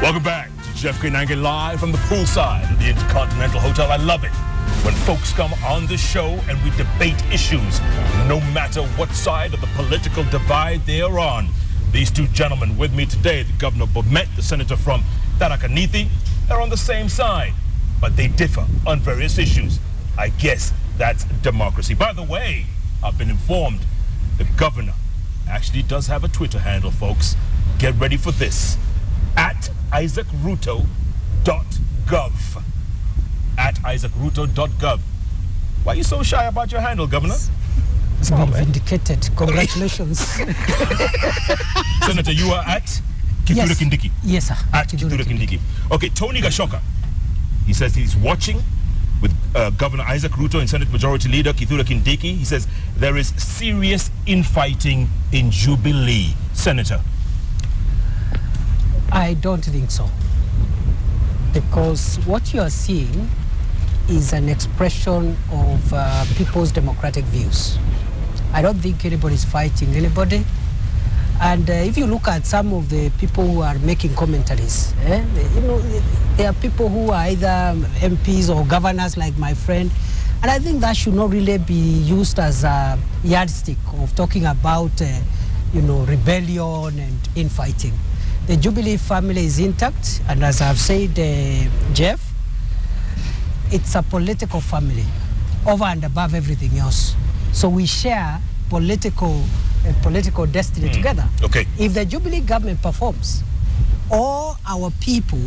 Speaker 1: Welcome back to Jeff Koinange live from the poolside of the Intercontinental Hotel. I love it when folks come on the show and we debate issues, no matter what side of the political divide they are on. These two gentlemen with me today, the governor of Bomet, the senator from Tarakaniti, they're on the same side, but they differ on various issues. I guess that's democracy. By the way, I've been informed the governor actually does have a Twitter handle, folks. Get ready for this. At isaacruto.gov. At isaacruto.gov. Why are you so shy about your handle, Governor?
Speaker 3: It's been vindicated. Congratulations.
Speaker 1: Senator, you are at Kithure Kindiki.
Speaker 3: Yes, sir.
Speaker 1: At Kithure Kindiki. Okay, Tony Gashoka. He says he's watching with Governor Isaac Ruto and Senate Majority Leader Kithure Kindiki. He says there is serious infighting in Jubilee. Senator.
Speaker 3: I don't think so. Because what you are seeing is an expression of people's democratic views. I don't think anybody's fighting anybody. And if you look at some of the people who are making commentaries, there are people who are either MPs or governors like my friend. And I think that should not really be used as a yardstick of talking about, rebellion and infighting. The Jubilee family is intact, and as I've said, Jeff, it's a political family over and above everything else. So we share political destiny together.
Speaker 1: Okay.
Speaker 3: If the Jubilee government performs, all our people,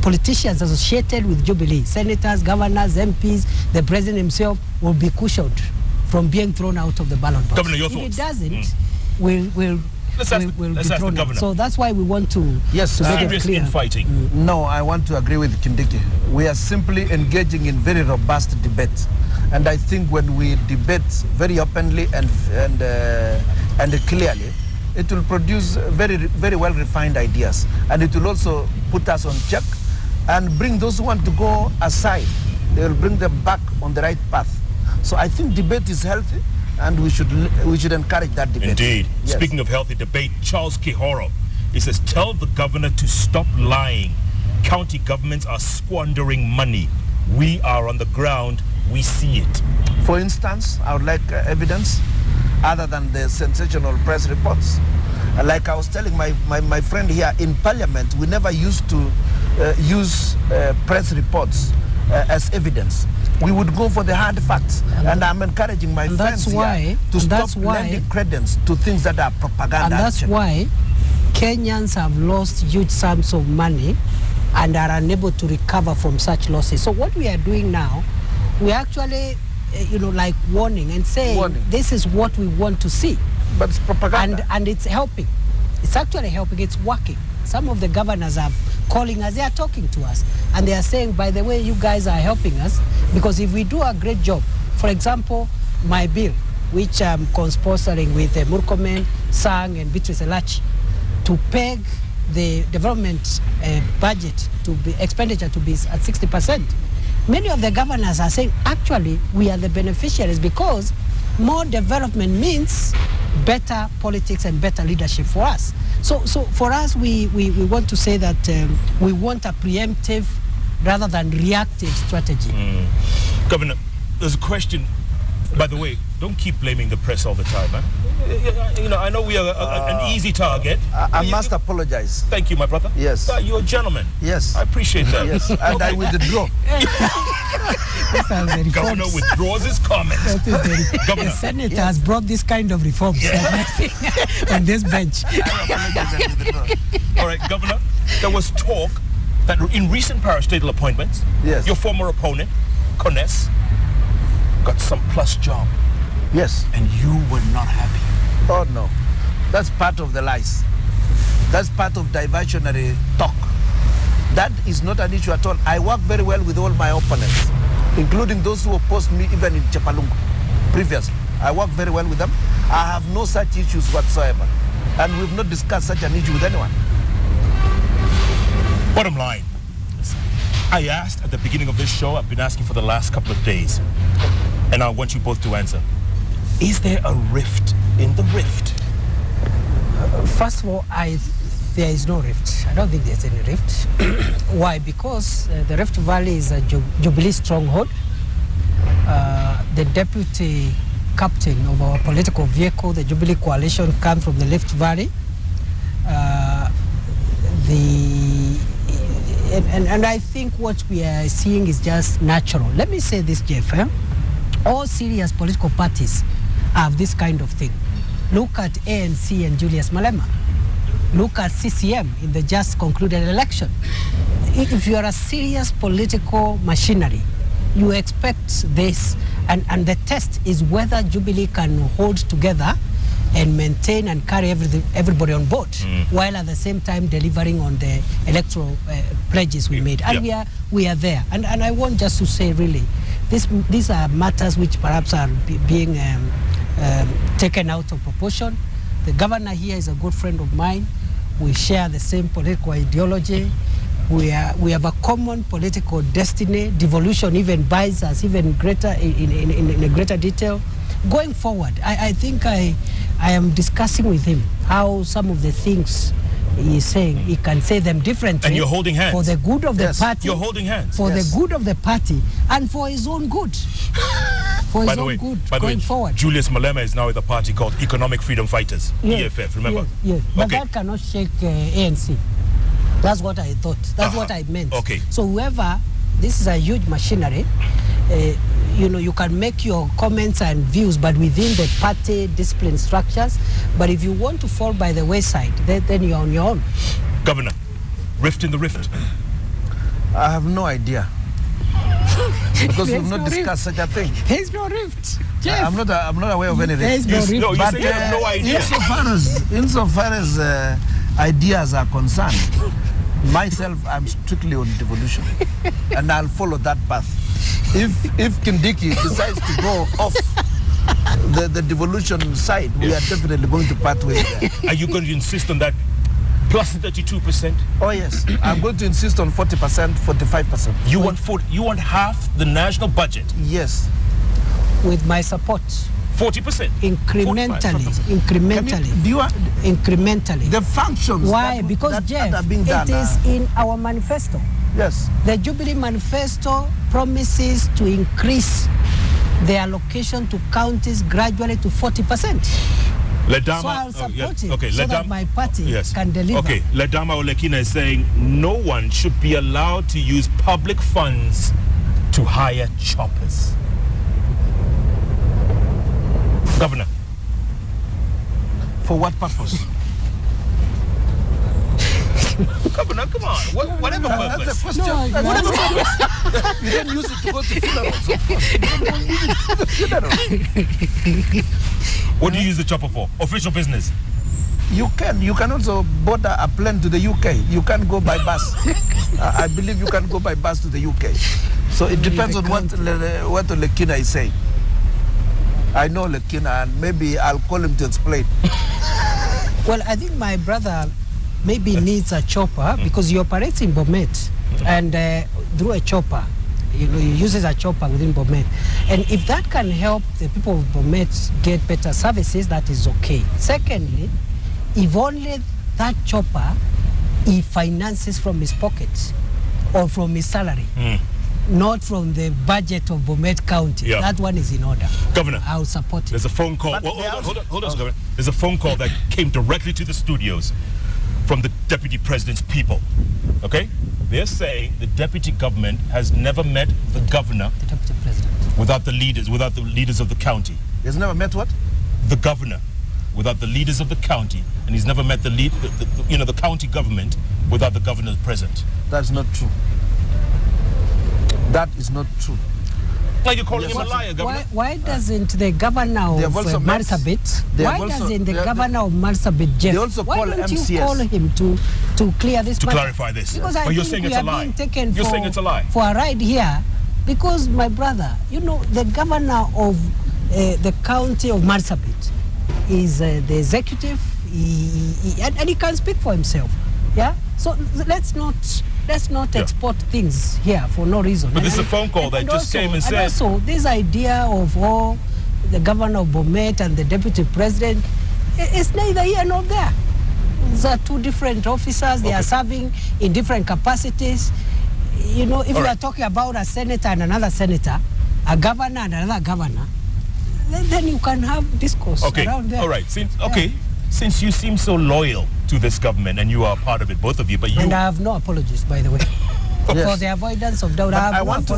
Speaker 3: politicians associated with Jubilee, senators, governors, MPs, the president himself, will be cushioned from being thrown out of the ballot box.
Speaker 1: Governor, your
Speaker 3: if
Speaker 1: thoughts?
Speaker 3: it doesn't, we'll
Speaker 1: Let's ask the governor.
Speaker 3: So that's why we want to
Speaker 1: serious infighting.
Speaker 2: No, I want to agree with Kindiki. We are simply engaging in very robust debate, and I think when we debate very openly and clearly, it will produce very, very well refined ideas, and it will also put us on check and bring those who want to go aside. They will bring them back on the right path. So I think debate is healthy, and we should encourage that debate.
Speaker 1: Indeed.
Speaker 2: Yes.
Speaker 1: Speaking of healthy debate, Charles Kihoro, he says, tell the governor to stop lying. County governments are squandering money. We are on the ground. We see it.
Speaker 2: For instance, I would like evidence other than the sensational press reports. Like I was telling my friend here, in Parliament, we never used to use press reports as evidence. We would go for the hard facts, and I'm encouraging my friends here to stop lending credence to things that are propaganda.
Speaker 3: And that's why Kenyans have lost huge sums of money and are unable to recover from such losses. So what we are doing now, we're actually, like warning and saying this is what we want to see.
Speaker 2: But it's propaganda.
Speaker 3: And it's helping. It's actually helping. It's working. Some of the governors are calling us. They are talking to us. And they are saying, by the way, you guys are helping us. Because if we do a great job, for example, my bill, which I'm co-sponsoring with Murkomen, Sang, and Beatrice Elachi, to peg the development budget to be expenditure to be at 60%. Many of the governors are saying, actually, we are the beneficiaries because more development means better politics and better leadership for us. So for us, we want to say that we want a preemptive rather than reactive strategy.
Speaker 1: Governor, there's a question. By the way, don't keep blaming the press all the time, huh? I know we are an easy target.
Speaker 2: I must apologize.
Speaker 1: Thank you, my brother.
Speaker 2: Yes.
Speaker 1: You're a gentleman.
Speaker 2: Yes.
Speaker 1: I appreciate that.
Speaker 2: Yes, and I withdraw.
Speaker 1: Governor withdraws his comments.
Speaker 3: The Senate has brought this kind of reforms on this bench.
Speaker 1: All right, Governor, there was talk that in recent parastatal appointments, your former opponent, Koinange, got some plus job.
Speaker 2: Yes.
Speaker 1: And you were not happy.
Speaker 2: Oh no, that's part of the lies. That's part of diversionary talk. That is not an issue at all. I work very well with all my opponents, including those who opposed me even in Chepalungu previously. I work very well with them. I have no such issues whatsoever. And we've not discussed such an issue with anyone.
Speaker 1: Bottom line, I asked at the beginning of this show, I've been asking for the last couple of days, and I want you both to answer. Is there a rift in the rift?
Speaker 3: First of all, there is no rift. I don't think there's any rift. Why? Because the Rift Valley is a Jubilee stronghold. The deputy captain of our political vehicle, the Jubilee Coalition, comes from the Rift Valley. And I think what we are seeing is just natural. Let me say this, Jeff. All serious political parties have this kind of thing. Look at ANC and Julius Malema. Look at CCM in the just concluded election. If you are a serious political machinery, you expect this, and the test is whether Jubilee can hold together and maintain and carry everybody on board, while at the same time delivering on the electoral pledges we made. And we are there. And I want just to say, really, these are matters which perhaps are being taken out of proportion. The governor here is a good friend of mine. We share the same political ideology. We have a common political destiny. Devolution even binds us even greater in a greater detail. Going forward, I think I am discussing with him how some of the things he's saying, he can say them differently.
Speaker 1: And you're holding hands.
Speaker 3: For the good of the party.
Speaker 1: You're holding hands.
Speaker 3: For the good of the party and for his own good. For his own good going forward.
Speaker 1: Julius Malema is now with a party called Economic Freedom Fighters, EFF, remember?
Speaker 3: Yes. But that cannot shake ANC. That's what I thought. That's what I meant.
Speaker 1: Okay.
Speaker 3: So whoever, this is a huge machinery. You can make your comments and views, but within the party discipline structures. But if you want to fall by the wayside, then you're on your own.
Speaker 1: Governor, rift in the rift.
Speaker 2: I have no idea. Because we've not discussed such a thing.
Speaker 3: There's no rift. Jeff.
Speaker 2: I'm not aware of any rift.
Speaker 3: There's no rift.
Speaker 1: No, you say you have no idea.
Speaker 2: Insofar as ideas are concerned, myself, I'm strictly on devolution. And I'll follow that path. If Kindiki decides to go off the devolution side, we are definitely going to part ways there.
Speaker 1: Are you going to insist on that plus 32%?
Speaker 2: Oh yes, I'm going to insist on 40%, 45%.
Speaker 1: You want half the national budget?
Speaker 2: Yes.
Speaker 3: With my support.
Speaker 1: 40%?
Speaker 3: Incrementally.
Speaker 1: 45%.
Speaker 3: Incrementally.
Speaker 2: The functions.
Speaker 3: Why? Because Jeff,
Speaker 2: that are being done,
Speaker 3: it is in our manifesto.
Speaker 2: Yes.
Speaker 3: The Jubilee manifesto promises to increase the allocation to counties gradually to 40%.
Speaker 1: Ledama,
Speaker 3: so I'll support it
Speaker 1: okay,
Speaker 3: so that my party can deliver.
Speaker 1: Okay, Ledama Olekina is saying no one should be allowed to use public funds to hire choppers. Governor.
Speaker 2: For what purpose?
Speaker 1: Governor, come on. Whatever purpose.
Speaker 2: That's a question.
Speaker 3: No,
Speaker 2: Whatever purpose. You don't use it to go to funerals, of course. You don't use it to go to funerals.
Speaker 1: What do you use the chopper for? Official business.
Speaker 2: You can also board a plane to the UK. You can go by bus. I believe you can go by bus to the UK. So it depends on what Lekina is saying. I know Lekina, and maybe I'll call him to explain.
Speaker 3: Well, I think my brother maybe needs a chopper because he operates in Bomet, and through a chopper, he uses a chopper within Bomet. And if that can help the people of Bomet get better services, that is okay. Secondly, if only that chopper he finances from his pocket or from his salary, not from the budget of Bomet County.
Speaker 1: Yeah.
Speaker 3: That one is in order.
Speaker 1: Governor,
Speaker 3: I'll support it.
Speaker 1: there's a phone call. Well, hold on, Governor. There's a phone call that came directly to the studios from the Deputy President's people. Okay? They're saying the Deputy Government has never met the Governor
Speaker 3: The Deputy President.
Speaker 1: without the leaders of the county.
Speaker 2: He's never met what?
Speaker 1: The Governor without the leaders of the county, and he's never met the county government without the Governor present.
Speaker 2: That's not true. That is not true.
Speaker 1: Like you're calling him a liar, Governor.
Speaker 3: Why doesn't the governor of Marsabit, governor of Marsabit, Jeff,
Speaker 2: They also
Speaker 3: why
Speaker 2: call
Speaker 3: don't
Speaker 2: MCS.
Speaker 3: you call him to clear this
Speaker 1: To
Speaker 3: matter?
Speaker 1: clarify this.
Speaker 3: Because I
Speaker 1: But you're
Speaker 3: think
Speaker 1: saying
Speaker 3: we
Speaker 1: it's a
Speaker 3: are
Speaker 1: lie.
Speaker 3: being taken
Speaker 1: You're saying it's a lie.
Speaker 3: for a ride here because, my brother, the governor of the county of Marsabit is the executive, and he can speak for himself. Yeah? So let's not export things here for no reason.
Speaker 1: But this is a phone call that just came and said...
Speaker 3: And also, this idea of the governor of Bomet and the deputy president, it's neither here nor there. These are two different officers. They are serving in different capacities. If you are talking about a senator and another senator, a governor and another governor, then you can have discourse around there.
Speaker 1: All right. Since you seem so loyal to this government and you are part of it, both of you, but you...
Speaker 3: And I have no apologies, by the way.
Speaker 2: Yes.
Speaker 3: For the avoidance of doubt, I want to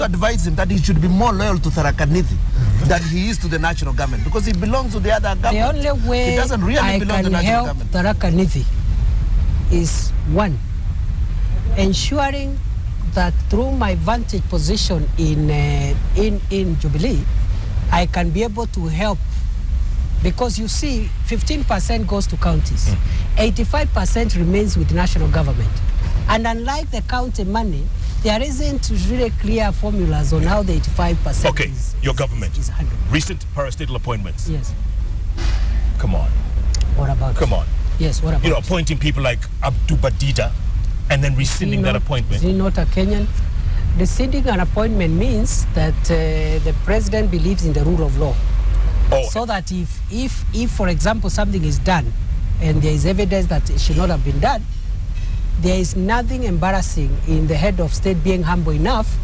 Speaker 2: advise him that he should be more loyal to Tharaka Nithi than he is to the national government, because he belongs to the other government.
Speaker 3: The only way
Speaker 2: he doesn't really
Speaker 3: I
Speaker 2: belong to
Speaker 3: can
Speaker 2: the national
Speaker 3: help
Speaker 2: government.
Speaker 3: Tharaka Nithi is, one, ensuring that through my vantage position in Jubilee, I can be able to help. Because you see, 15% goes to counties, 85% remains with national government. And unlike the county money, there isn't really clear formulas on how the 85%
Speaker 1: Okay, your government.
Speaker 3: is handled.
Speaker 1: Recent parastatal appointments.
Speaker 3: Yes.
Speaker 1: Come on.
Speaker 3: What about
Speaker 1: Come on.
Speaker 3: Yes, what about
Speaker 1: appointing people like Abdu Badida and then rescinding that appointment.
Speaker 3: Is he not a Kenyan? Rescinding an appointment means that the president believes in the rule of law.
Speaker 1: Oh.
Speaker 3: So that if, for example, something is done and there is evidence that it should not have been done, there is nothing embarrassing in the head of state being humble enough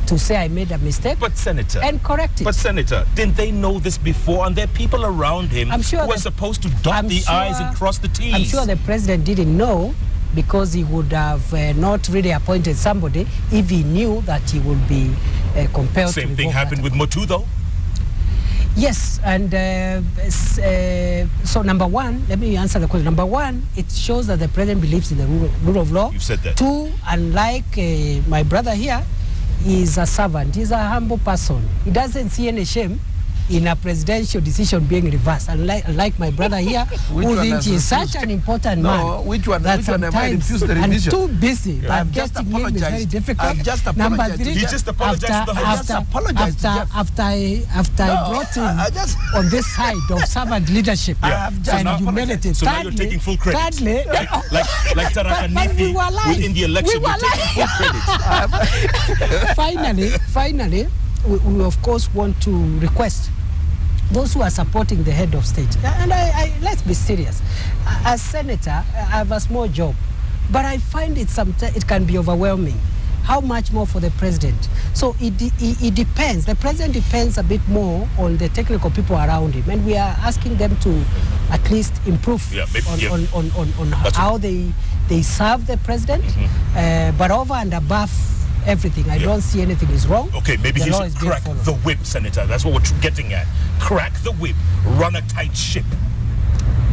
Speaker 3: to say I made a mistake.
Speaker 1: But Senator.
Speaker 3: And correct it.
Speaker 1: But Senator, didn't they know this before? And there are people around him who are supposed to dot the I's and cross the T's.
Speaker 3: I'm sure the president didn't know, because he would have not really appointed somebody if he knew that he would be compelled to.
Speaker 1: Same thing happened with Motu, though.
Speaker 3: Yes, and so number one, let me answer the question. Number one, it shows that the president believes in the rule of law.
Speaker 1: You said that.
Speaker 3: Two, unlike my brother here, he's a servant. He's a humble person. He doesn't see any shame in a presidential decision being reversed. Unlike my brother here, who thinks he's such an important man.
Speaker 2: Which one am I refused the
Speaker 3: and
Speaker 2: revision?
Speaker 3: too busy.
Speaker 2: Yeah.
Speaker 3: I've just apologized. Very difficult.
Speaker 2: I've just apologized.
Speaker 3: Number three,
Speaker 1: He just apologized to the host.
Speaker 3: After I brought him on this side of servant leadership and humility.
Speaker 1: So now you're taking full credit.
Speaker 3: Thirdly,
Speaker 1: like Tharaka Nithi within the election, you're taking full credit.
Speaker 3: Finally, we of course want to request those who are supporting the head of state, and I let's be serious. As senator, I have a small job, but I find it can be overwhelming. How much more for the president? So it depends. The president depends a bit more on the technical people around him, and we are asking them to at least improve on how they serve the president. But over and above everything, I don't see anything is wrong.
Speaker 1: Okay, maybe he should crack the whip, Senator. That's what we're getting at. Crack the whip. Run a tight ship.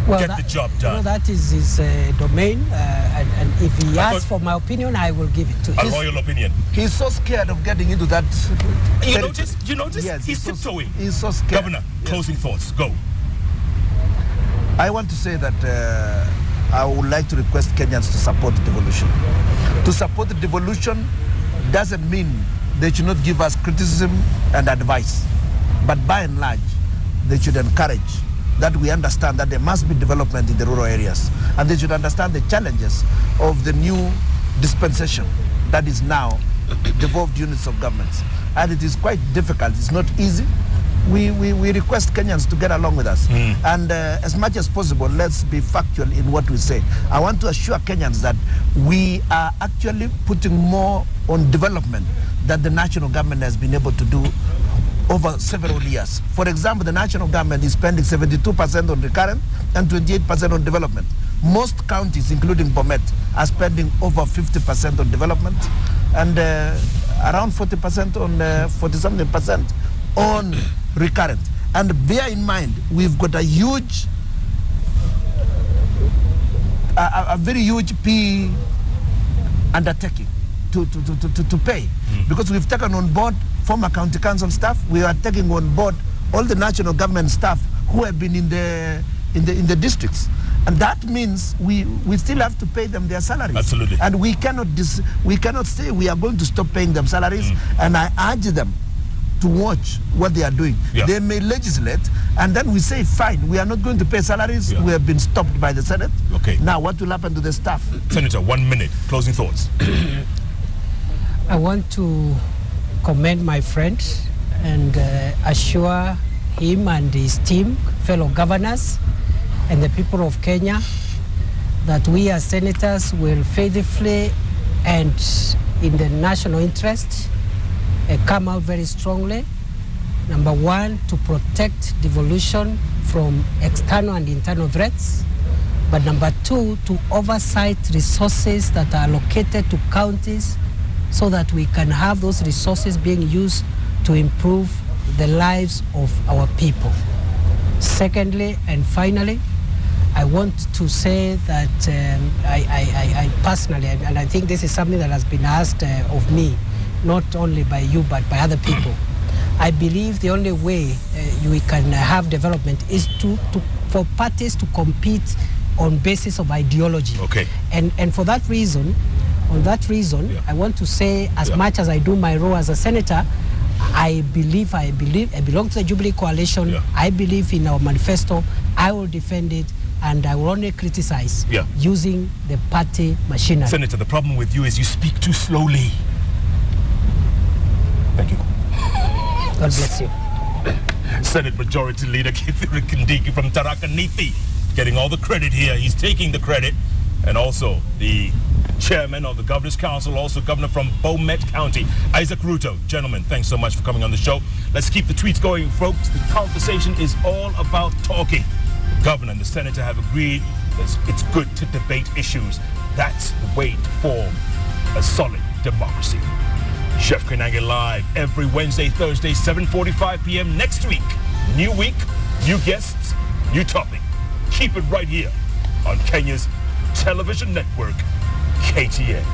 Speaker 1: get the job done?
Speaker 3: That is his domain, and if he asks for my opinion, I will give it to him.
Speaker 1: A royal opinion.
Speaker 2: He's so scared of getting into that.
Speaker 1: You notice?
Speaker 2: Yes,
Speaker 1: he's tiptoeing.
Speaker 2: He's so scared.
Speaker 1: Governor, closing thoughts. Go.
Speaker 2: I want to say that I would like to request Kenyans to support the devolution. To support the devolution doesn't mean they should not give us criticism and advice. But by and large, they should encourage that we understand that there must be development in the rural areas. And they should understand the challenges of the new dispensation that is now devolved units of government. And it is quite difficult. It's not easy. We request Kenyans to get along with us. And as much as possible, let's be factual in what we say. I want to assure Kenyans that we are actually putting more on development that the national government has been able to do over several years. For example, the national government is spending 72% on recurrent and 28% on development. Most counties, including Bomet, are spending over 50% on development and around 40% on 40-something percent on recurrent. And bear in mind, we've got a huge, a very huge P undertaking to pay, because we've taken on board former county council staff. We are taking on board all the national government staff who have been in the districts, and that means we still have to pay them their salaries.
Speaker 1: Absolutely.
Speaker 2: And we cannot say we are going to stop paying them salaries. And I urge them to watch what they are doing.
Speaker 1: Yeah.
Speaker 2: They may legislate, and then we say, fine, we are not going to pay salaries. We have been stopped by the Senate.
Speaker 1: Okay.
Speaker 2: Now, what will happen to the staff?
Speaker 1: Senator, 1 minute. Closing thoughts.
Speaker 3: I want to commend my friend and assure him and his team, fellow governors, and the people of Kenya that we as senators will faithfully and in the national interest come out very strongly. Number one, to protect devolution from external and internal threats. But number two, to oversight resources that are allocated to counties so that we can have those resources being used to improve the lives of our people. Secondly and finally, I want to say that I personally, and I think this is something that has been asked of me, not only by you but by other people, I believe the only way we can have development is for parties to compete on basis of ideology.
Speaker 1: Okay.
Speaker 3: And for that reason, I want to say, as much as I do my role as a senator, I belong to the Jubilee Coalition. I believe in our manifesto. I will defend it, and I will only criticize using the party machinery.
Speaker 1: Senator, the problem with you is you speak too slowly. Thank you.
Speaker 3: God bless you.
Speaker 1: Senate Majority Leader Kithure Kindiki from Tharaka Nithi getting all the credit here. He's taking the credit. And also the chairman of the Governor's Council, also governor from Bomet County, Isaac Ruto. Gentlemen, thanks so much for coming on the show. Let's keep the tweets going, folks. The conversation is all about talking. The governor and the senator have agreed it's good to debate issues. That's the way to form a solid democracy. Chef Koinange live every Wednesday, Thursday, 7:45 p.m. next week. New week, new guests, new topic. Keep it right here on Kenya's television network, KTN.